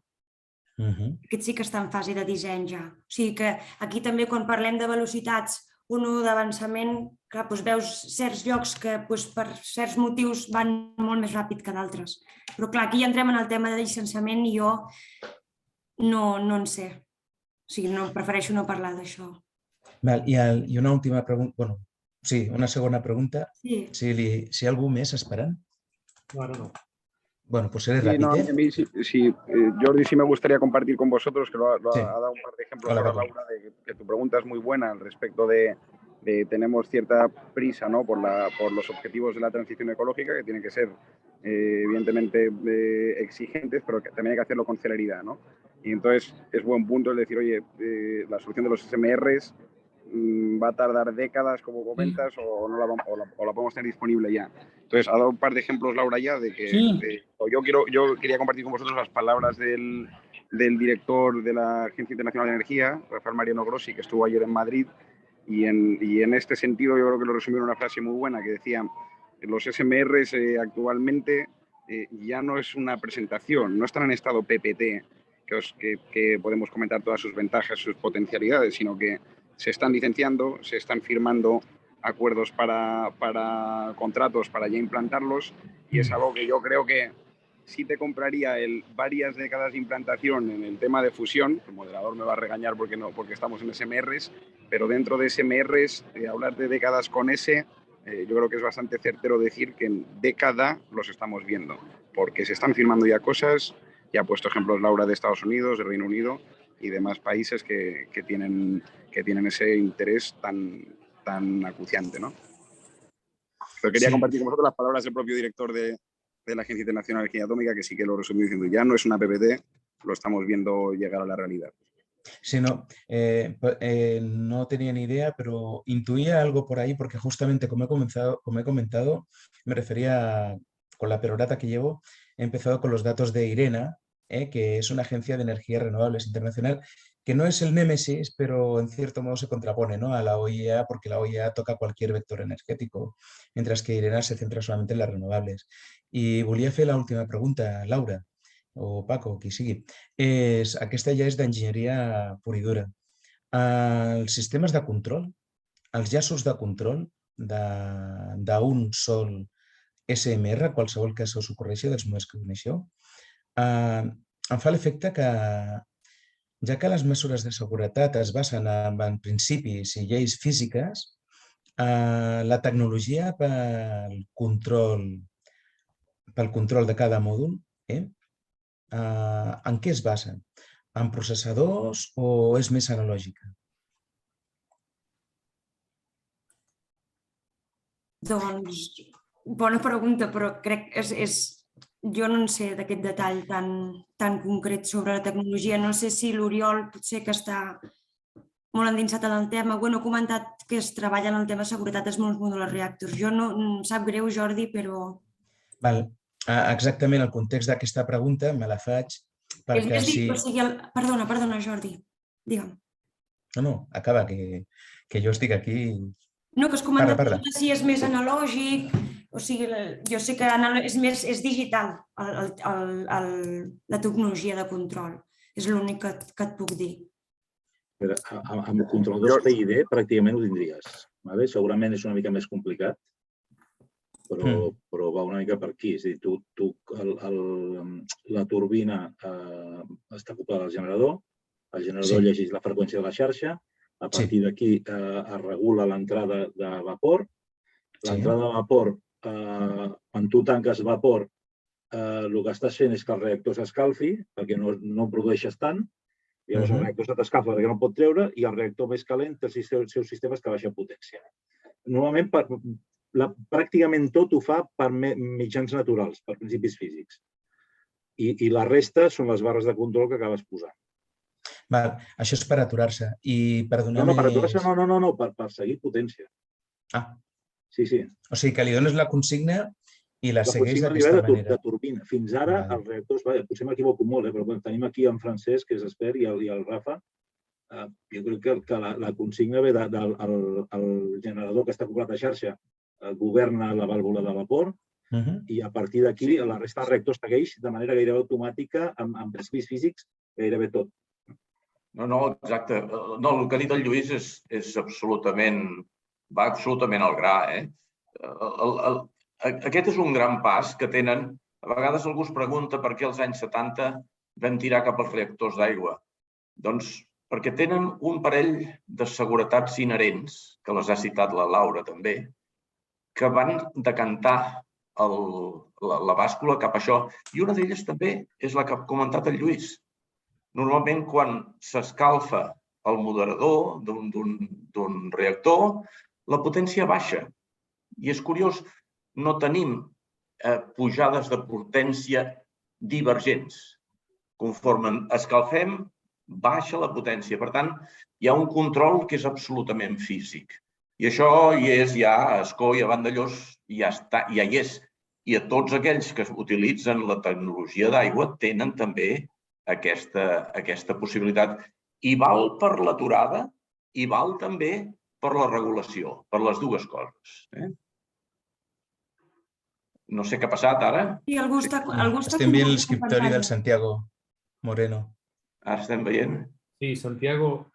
Aquest sí que està en fase de disseny ja. O sigui que aquí també quan parlem de velocitats, d'avançament, clar, veus certs llocs que per certs motius van molt més ràpid que d'altres. Però clar, aquí ja entrem en el tema de llicenciament i jo no en sé. O sigui, prefereixo no parlar d'això. I una última pregunta, bueno, sí, una segona pregunta. Sí. Si algú més esperant. Ara no. Bueno, pues seré rápido. Jordi, sí me gustaría compartir con vosotros, que ha dado un par de ejemplos ahora, Laura, de que tu pregunta es muy buena al respecto de tenemos cierta prisa, ¿no? por los objetivos de la transición ecológica, que tienen que ser evidentemente exigentes, pero que también hay que hacerlo con celeridad, ¿no? Y entonces es buen punto el decir, oye, la solución de los SMRs va a tardar décadas, como comentas, o la podemos tener disponible ya. Entonces, ha dado un par de ejemplos, Laura, ya, de que yo quería compartir con vosotros las palabras del director de la Agencia Internacional de Energía, Rafael Mariano Grossi, que estuvo ayer en Madrid, y en este sentido yo creo que lo resumió en una frase muy buena, que decía, los SMRs actualmente ya no es una presentación, no están en estado PPT, que podemos comentar todas sus ventajas, sus potencialidades, sino que se están licenciando, se están firmando acuerdos para contratos para ya implantarlos, y es algo que yo creo que sí te compraría varias décadas de implantación en el tema de fusión. El moderador me va a regañar porque estamos en SMRs, pero dentro de SMRs, hablar de décadas con S, yo creo que es bastante certero decir que en década los estamos viendo, porque se están firmando ya cosas. Ya ha puesto ejemplos Laura de Estados Unidos, de Reino Unido y demás países que tienen ese interés tan acuciante, ¿no? Pero quería compartir con vosotros las palabras del propio director de la Agencia Internacional de Energía Atómica, que sí que lo resumió diciendo, ya no es una PPT, lo estamos viendo llegar a la realidad. Sí, no tenía ni idea, pero intuía algo por ahí, porque justamente como he comentado, me refería con la perorata que llevo, he empezado con los datos de IRENA, que es una agencia de energías renovables internacional, que no es el némesis, pero en cierto modo se contrapone, ¿no?, a la OIEA, porque la OIEA toca cualquier vector energético, mientras que IRENA se centra solamente en las renovables. I volia fer l'última pregunta, Laura, o Paco, qui sigui. Aquesta ja és d'enginyeria pura i dura. Els sistemes de control, els llaços de control d'un sol SMR, qualsevol que se us ocorreixi dels models que coneixeu, em fa l'efecte que, ja que les mesures de seguretat es basen en principis i lleis físiques, la tecnologia pel control de cada mòdul, en què es basen? En processadors o és més analògica? Doncs, bona pregunta, però crec que jo no en sé d'aquest detall tan concret sobre la tecnologia. No sé si l'Oriol potser que està molt endinsat en el tema. Ho he comentat que es treballa en el tema de seguretat dels modular reactors. Jo no em sap greu, Jordi, però... Exactament el context d'aquesta pregunta me la faig perquè si... Perdona, Jordi, digue'm. No, acaba, que jo estic aquí... No, que has comentat si és més analògic, o sigui, jo sé que és digital la tecnologia de control, és l'únic que et puc dir. Amb controladors PID pràcticament ho tindries. Segurament és una mica més complicat, però va una mica per aquí. És a dir, la turbina està acoplada al generador, el generador llegeix la freqüència de la xarxa, a partir d'aquí es regula l'entrada de vapor. L'entrada de vapor, quan tu tanques vapor, el que estàs fent és que el reactor s'escalfi, perquè no produeixes tant, i llavors el reactor se t'escalfa perquè no pot treure, i el reactor més calent té els seus sistemes que baixen potència. Normalment, pràcticament tot ho fa per mitjans naturals, per principis físics. I la resta són les barres de control que acabes posant. Això és per aturar-se. No, per aturar-se no, per seguir potència. Ah. Sí. O sigui que li dones la consigna i la La segueix consigna d'aquesta arriba manera. de turbina. Fins ara, Vale. els reactors, potser m'equivoco molt, però tenim aquí en Francesc, que és expert, i el Rafa. Jo crec que la consigna ve del generador que està cobrat a xarxa, governa la vàlvula de vapor, i a partir d'aquí la resta del reactor segueix de manera gairebé automàtica, amb prescrits físics, gairebé tot. No, exacte. No, el que ha dit el Lluís és absolutament, va absolutament al gra. Aquest és un gran pas que tenen. A vegades algú es pregunta per què als anys 70 vam tirar cap als reactors d'aigua. Doncs perquè tenen un parell de seguretats inherents, que les ha citat la Laura també, que van decantar la bàscula cap a això. I una d'elles també és la que ha comentat el Lluís. Normalment, quan s'escalfa el moderador d'un reactor, la potència baixa. I és curiós, no tenim pujades de potència divergents. Conforme escalfem, baixa la potència. Per tant, hi ha un control que és absolutament físic. I això hi és ja a Ascó i a Vandellòs, ja hi és. I a tots aquells que utilitzen la tecnologia d'aigua tenen també aquesta possibilitat. I val per l'aturada i val també per la regulació, per les dues coses. No sé què ha passat ara. Sí, algú està Estem veient l'escriptori del Santiago Moreno. Ara estem veient. Sí, Santiago.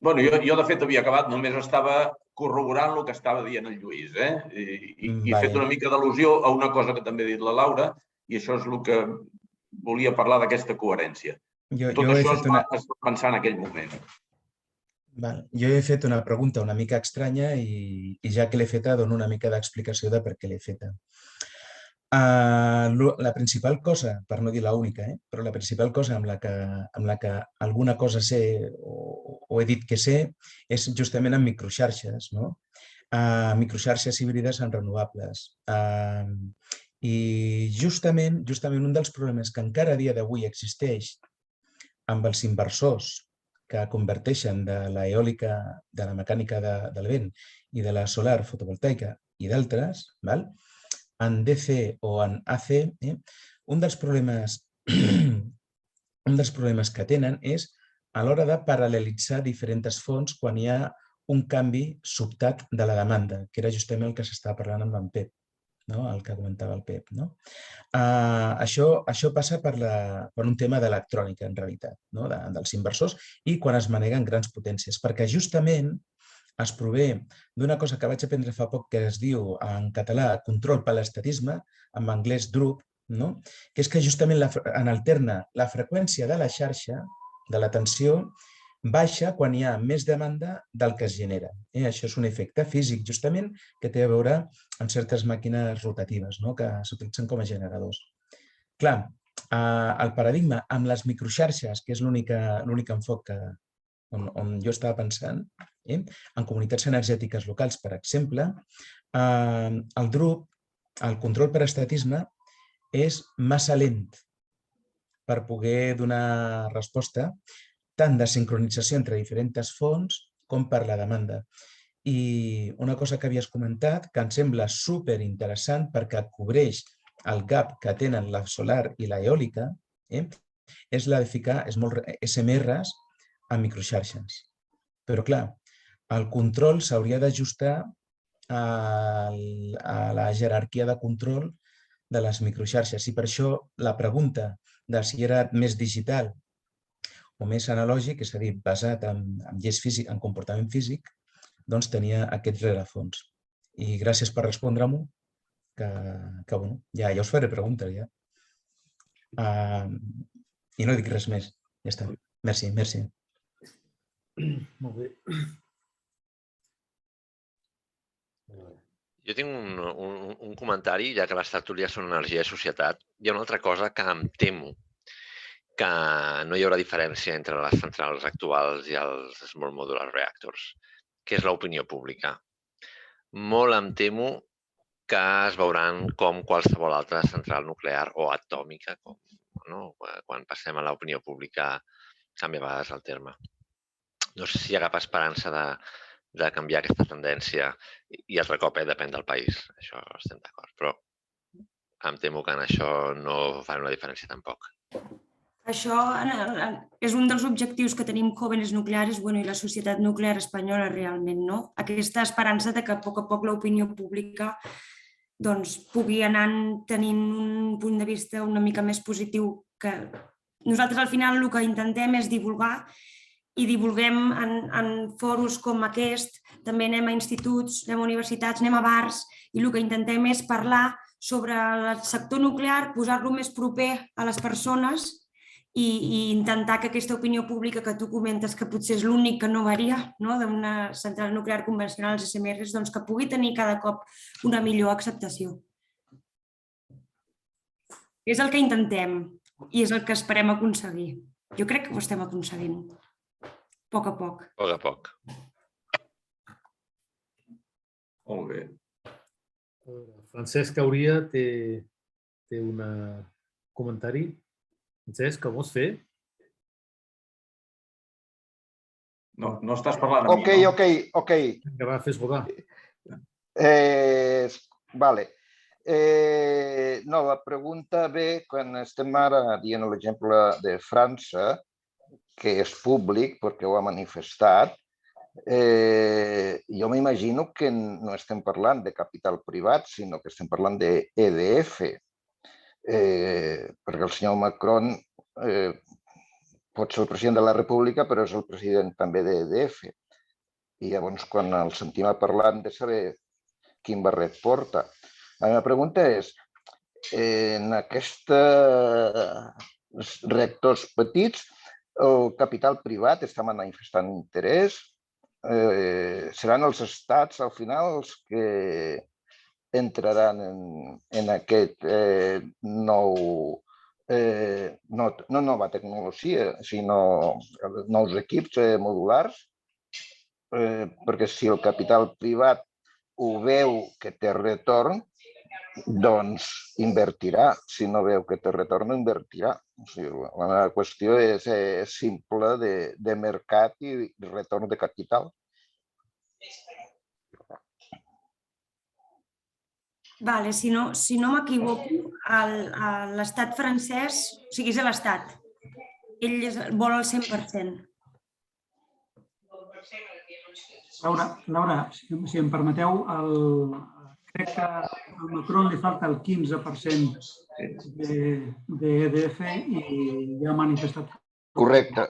Bueno, jo de fet havia acabat, només estava corroborant el que estava dient el Lluís, i he fet una mica d'al·lusió a una cosa que també ha dit la Laura, i això és el que volia parlar d'aquesta coherència. Tot això es va pensar en aquell moment. Jo he fet una pregunta una mica estranya i ja que l'he feta dono una mica d'explicació de per què l'he feta. La principal cosa, per no dir l'única, però la principal cosa amb la que alguna cosa sé o he dit que sé és justament en microxarxes, microxarxes híbrides en renovables. I justament un dels problemes que encara a dia d'avui existeix amb els inversors que converteixen de l'eòlica, de la mecànica del vent i de la solar fotovoltaica i d'altres, en DC o en AC, un dels problemes que tenen és a l'hora de paral·lelitzar diferents fonts quan hi ha un canvi sobtat de la demanda, que era justament el que s'estava parlant amb en Pep, el que comentava el Pep. Això passa per un tema d'electrònica, en realitat, dels inversors i quan es maneguen grans potències, perquè justament es prové d'una cosa que vaig aprendre fa poc que es diu en català control per l'estatisme, en anglès DRUP, que és que justament en alterna la freqüència de la xarxa, de la tensió, baixa quan hi ha més demanda del que es genera. Això és un efecte físic, justament, que té a veure amb certes màquines rotatives que s'utilitzen com a generadors. Clar, el paradigma amb les microxarxes, que és l'únic enfoc on jo estava pensant, en comunitats energètiques locals, per exemple, el DRUP, el control per estatisme, és massa lent per poder donar resposta tant de sincronització entre diferents fonts com per la demanda. I una cosa que havies comentat, que em sembla superinteressant perquè cobreix el gap que tenen la solar i l'eòlica, és la de ficar SMRs a microxarxes. Però, clar, el control s'hauria d'ajustar a la jerarquia de control de les microxarxes. I per això la pregunta de si era més digital o més analògic, és a dir, basat en gest físic, en comportament físic, doncs tenia aquest rerefons. I gràcies per respondre-m'ho, que ja us faré preguntes, ja. I no dic res més. Ja està. Merci. Molt bé. Jo tinc un comentari, ja que les tertúlies són energia i societat. Hi ha una altra cosa que em temo, que no hi haurà diferència entre les centrals actuals i els Small Modular Reactors, que és l'opinió pública. Molt em temo que es veuran com qualsevol altra central nuclear o atòmica, quan passem a l'opinió pública canvia a vegades el terme. No sé si hi ha cap esperança de canviar aquesta tendència i altre cop depèn del país. Això estem d'acord, però em temo que en això no farà una diferència tampoc. Això és un dels objectius que tenim Jóvenes Nucleares i la societat nuclear espanyola realment, no? Aquesta esperança de que a poc l'opinió pública pugui anar tenint un punt de vista una mica més positiu. Nosaltres al final el que intentem és divulgar i divulguem en foros com aquest, també anem a instituts, anem a universitats, anem a bars i el que intentem és parlar sobre el sector nuclear, posar-lo més proper a les persones i intentar que aquesta opinió pública que tu comentes que potser és l'únic que no varia d'una central nuclear convencional, els SMRs, que pugui tenir cada cop una millor acceptació. És el que intentem i és el que esperem aconseguir. Jo crec que ho estem aconseguint, a poc a poc. A poc a poc. Molt bé. Francesc Auria té un comentari. Francesc, què vols fer? No estàs parlant amb mi, no? Ok. Vinga, va, fes rodar. Vale. No, la pregunta ve quan estem ara dient l'exemple de França, que és públic perquè ho ha manifestat. Jo m'imagino que no estem parlant de capital privat, sinó que estem parlant d'EDF, perquè el senyor Macron pot ser el president de la República, però és el president també d'EDF. I llavors, quan el sentim a parlar, hem de saber quin barret porta. La meva pregunta és, en aquests reactors petits, el capital privat està manifestant interès? Seran els estats, al final, els que entraran en aquest no nova tecnologia, sinó nous equips modulars? Perquè si el capital privat ho veu que té retorn, doncs invertirà. Si no veu que té retorn, no invertirà. La meva qüestió és simple de mercat i retorn de capital. Vale, si no m'equivoco, l'estat francès, o sigui, és l'estat, ell vol el 100%. Laura, si em permeteu, crec que al Macron li falta el 15% d'EDF i ja ha manifestat. Correcte.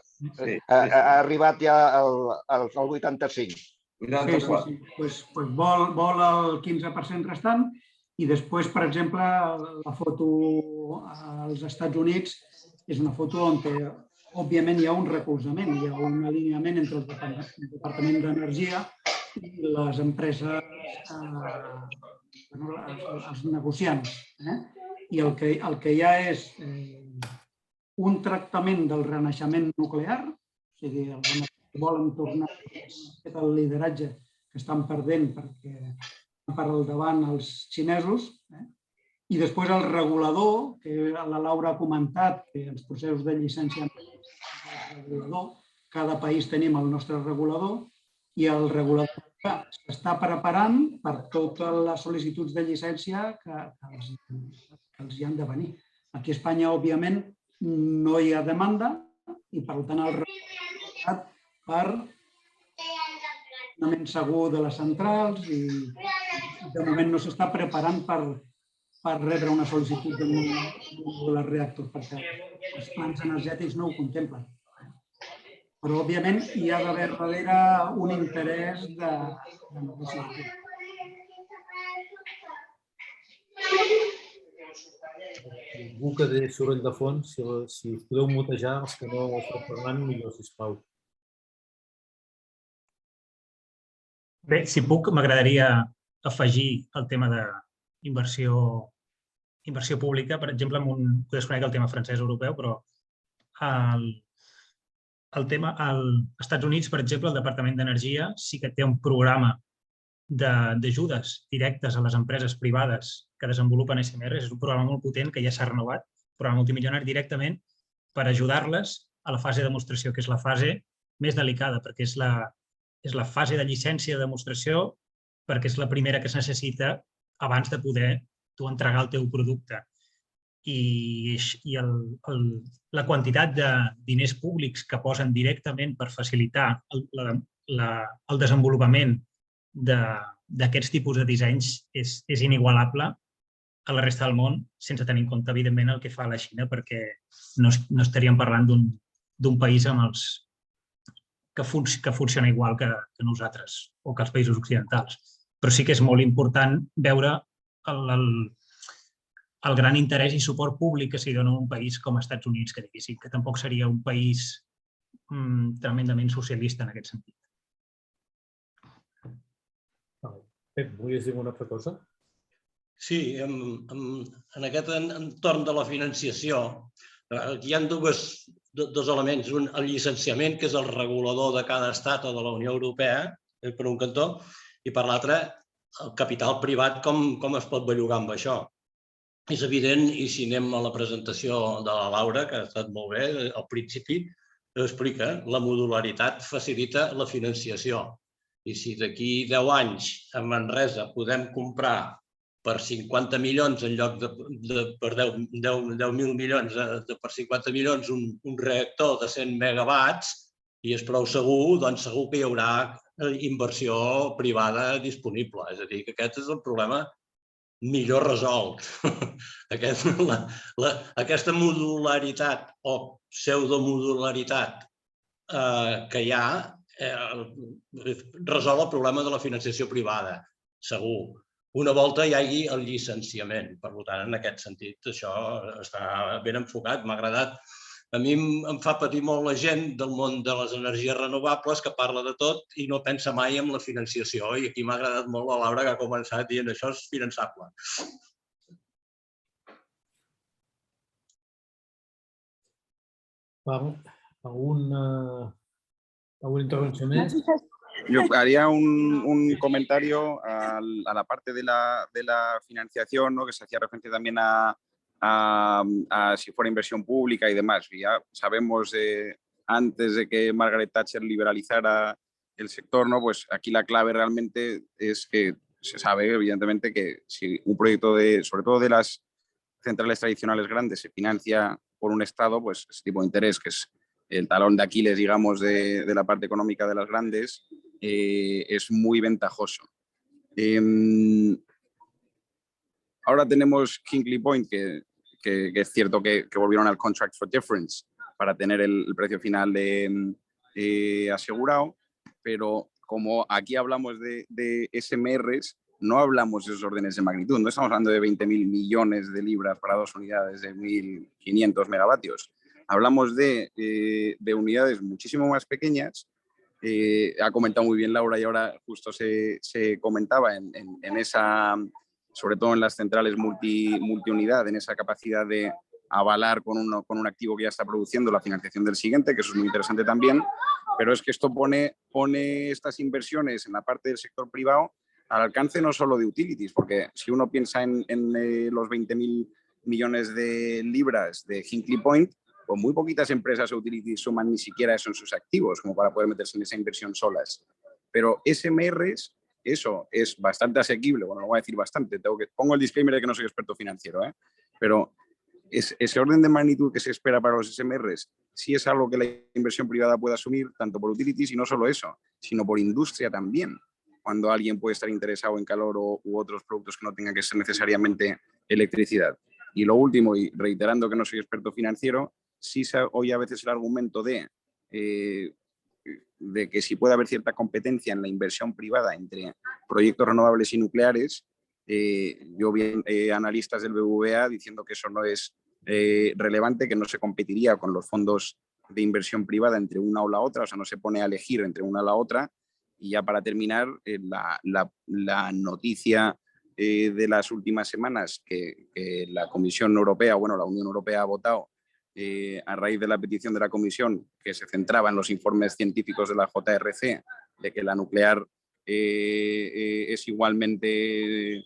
Ha arribat ja al 85. Sí. Doncs vol el 15% restant i després, per exemple, la foto als Estats Units és una foto on, òbviament, hi ha un recolzament, hi ha un alineament entre el Departament d'Energia i les empreses, els negociants. I el que hi ha és un tractament del renaixement nuclear, o sigui, els volen tornar al lideratge que estan perdent perquè per al davant els xinesos, i després el regulador, que la Laura ha comentat, que els processos de llicenciament del regulador, cada país tenim el nostre regulador, i el regulador s'està preparant per totes les sol·licituds de llicència que els hi han de venir. Aquí a Espanya, òbviament, no hi ha demanda i, per tant, el regulador per funcionament segur de les centrals i de moment no s'està preparant per rebre una sol·licitud de reactors perquè els plans energètics no ho contemplen. Però, òbviament, hi ha d'haver darrere un interès de negociació. Algú que té soroll de fons, si us podeu mutejar els que no esteu parlant, millor, sisplau. Bé, si puc, m'agradaria afegir el tema d'inversió pública. Per exemple, desconec el tema francès-europeu, però el tema als Estats Units, per exemple, el Departament d'Energia sí que té un programa d'ajudes directes a les empreses privades que desenvolupen SMRs. És un programa molt potent que ja s'ha renovat, un programa multimilionari directament per ajudar-les a la fase de demostració, que és la fase més delicada, perquè és és la fase de llicència de demostració perquè és la primera que es necessita abans de poder tu entregar el teu producte. I la quantitat de diners públics que posen directament per facilitar el desenvolupament d'aquests tipus de dissenys és inigualable a la resta del món, sense tenir en compte, evidentment, el que fa la Xina, perquè no estaríem parlant d'un país que funciona igual que nosaltres o que els països occidentals. Però sí que és molt important veure el gran interès i suport públic que s'hi dona a un país com els Estats Units, que diguéssim, que tampoc seria un país tremendament socialista en aquest sentit. Pep, volies dir una altra cosa? Sí, en aquest entorn de la financiació hi ha dos elements. Un, el llicenciament, que és el regulador de cada estat o de la Unió Europea, per un cantó, i per l'altre, el capital privat, com es pot bellugar amb això. És evident, i si anem a la presentació de la Laura, que ha estat molt bé, al principi ho explica, la modularitat facilita la financiació. I si d'aquí 10 anys a Manresa podem comprar per 50 milions en lloc de per 10.000 milions, per 50 milions un reactor de 100 megawatts i és prou segur, doncs segur que hi haurà inversió privada disponible. És a dir, que aquest és el problema millor resolt. Aquesta modularitat o pseudomodularitat que hi ha resol el problema de la financiació privada, segur. Una volta hi hagi el llicenciament. Per tant, en aquest sentit, això està ben enfocat. M'ha agradat. A mi em fa patir molt la gent del món de les energies renovables que parla de tot i no pensa mai en la financiació. I aquí m'ha agradat molt la Laura, que ha començat dient això és finançable. ¿Alguna intervención más? Yo haría un comentario a la parte de la financiación, ¿no? Que se hacía referencia también a si fuera inversión pública y demás. Ya sabemos antes de que Margaret Thatcher liberalizara el sector, ¿no? Pues aquí la clave realmente es que se sabe, evidentemente, que si un proyecto sobre todo de las centrales tradicionales grandes se financia por un Estado, pues ese tipo de interés, que es el talón de Aquiles, digamos, de la parte económica de las grandes, es muy ventajoso. Ahora tenemos Hinkley Point, que es cierto que volvieron al Contract for Difference para tener el precio final asegurado, pero como aquí hablamos de SMRs, no hablamos de esos órdenes de magnitud, no estamos hablando de 20.000 millones de libras para 2 unidades de 1.500 megavatios. Hablamos de unidades muchísimo más pequeñas. Ha comentado muy bien Laura y ahora justo se comentaba en esa, sobre todo en las centrales multiunidad, en esa capacidad de avalar con un activo que ya está produciendo la financiación del siguiente, que eso es muy interesante también, pero es que esto pone estas inversiones en la parte del sector privado al alcance no solo de utilities, porque si uno piensa en los 20.000 millones de libras de Hinkley Point, pues muy poquitas empresas o utilities suman ni siquiera eso en sus activos, como para poder meterse en esa inversión solas. Pero SMRs, eso es bastante asequible, bueno, lo voy a decir bastante, pongo el disclaimer de que no soy experto financiero, pero ese orden de magnitud que se espera para los SMRs sí es algo que la inversión privada puede asumir, tanto por utilities y no solo eso, sino por industria también, cuando alguien puede estar interesado en calor u otros productos que no tengan que ser necesariamente electricidad. Y lo último, y reiterando que no soy experto financiero, sí se oye a veces el argumento de que si puede haber cierta competencia en la inversión privada entre proyectos renovables y nucleares. Yo vi analistas del BBVA diciendo que eso no es relevante, que no se competiría con los fondos de inversión privada entre una o la otra, o sea, no se pone a elegir entre una o la otra. Y ya para terminar, la noticia de las últimas semanas que la Comisión Europea, bueno, la Unión Europea ha votado a raíz de la petición de la Comisión, que se centraba en los informes científicos de la JRC, de que la nuclear es igualmente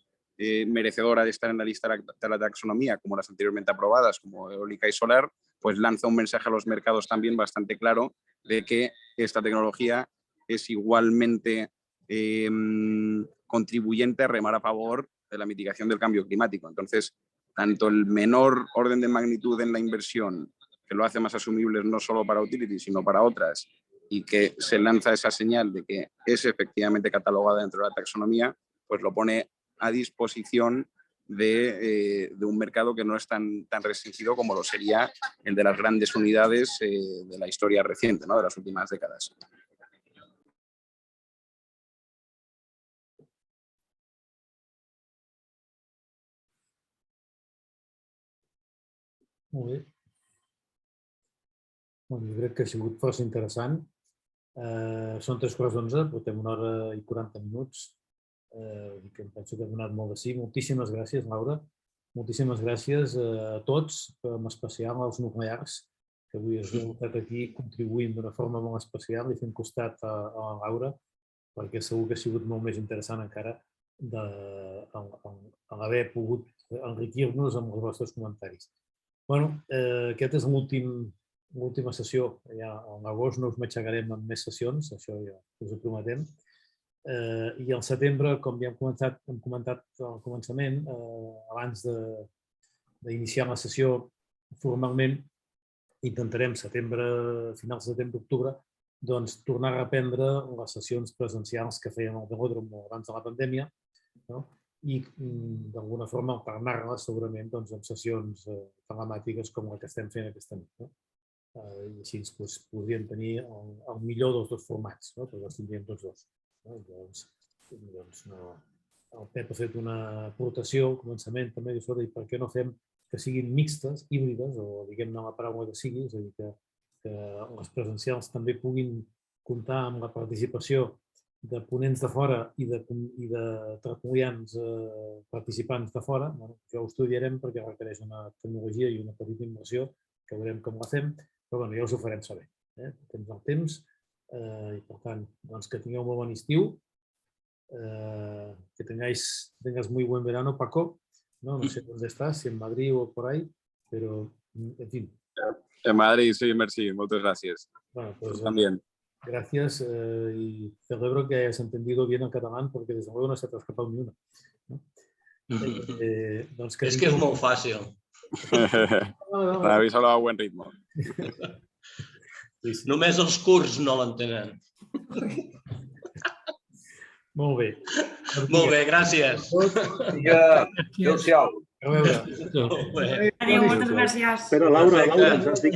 merecedora de estar en la lista de la taxonomía, como las anteriormente aprobadas, como eólica y solar, pues lanza un mensaje a los mercados también bastante claro de que esta tecnología es igualmente contribuyente a remar a favor de la mitigación del cambio climático. Entonces, tanto el menor orden de magnitud en la inversión, que lo hace más asumible no solo para utilities, sino para otras, y que se lanza esa señal de que es efectivamente catalogada dentro de la taxonomía, pues lo pone a disposición de un mercado que no es tan restringido como lo sería el de las grandes unidades de la historia reciente, ¿no? De las últimas décadas. Molt bé. Bueno, jo crec que ha sigut força interessant. Són 3:11, portem 1 hora i 40 minuts. Que em penso que hem donat molt de sí. Moltíssimes gràcies, Laura. Moltíssimes gràcies a tots, en especial als nuclears, que avui us heu estat aquí contribuint d'una forma molt especial i fent costat a la Laura, perquè segur que ha sigut molt més interessant encara haver pogut enriquir-nos amb els vostres comentaris. Bueno, aquesta és l'última sessió. Ja a l'agost no us matxacarem amb més sessions, això ja us ho prometem. I al setembre, com ja hem comentat al començament, abans d'iniciar la sessió formalment, intentarem finals de setembre, octubre, doncs tornar a reprendre les sessions presencials que fèiem al Velòdrom abans de la pandèmia i d'alguna forma alternar-les segurament amb sessions telemàtiques com la que estem fent aquesta nit. I així podríem tenir el millor dels dos formats, perquè els tindríem tots dos. Doncs, el Pep ha fet una aportació al començament també, i per què no fem que siguin mixtes, híbrides, o diguem-ne la paraula que sigui, és a dir, que les presencials també puguin comptar amb la participació de ponents de fora i de tertulians participants de fora. Ja ho estudiarem perquè requereix una tecnologia i una petita inversió, que veurem com la fem, però ja us ho farem saber. Tens el temps i, per tant, que tingueu molt bon estiu, que tengas muy buen verano, Paco. No sé dónde estás, si en Madrid o por ahí, pero, en fin. En Madrid, sí, merci, muchas gracias. Bueno, pues también. Gracias y celebro que hayas entendido bien el catalán, porque desde luego no se te ha escapado ni una. Es que es muy fácil. Habéis hablado a buen ritmo. Només els curts no l'entenen. Molt bé. Molt bé, gràcies. Adéu-siau. A veure. Adéu, moltes gràcies. Espera, Laura, ens has dit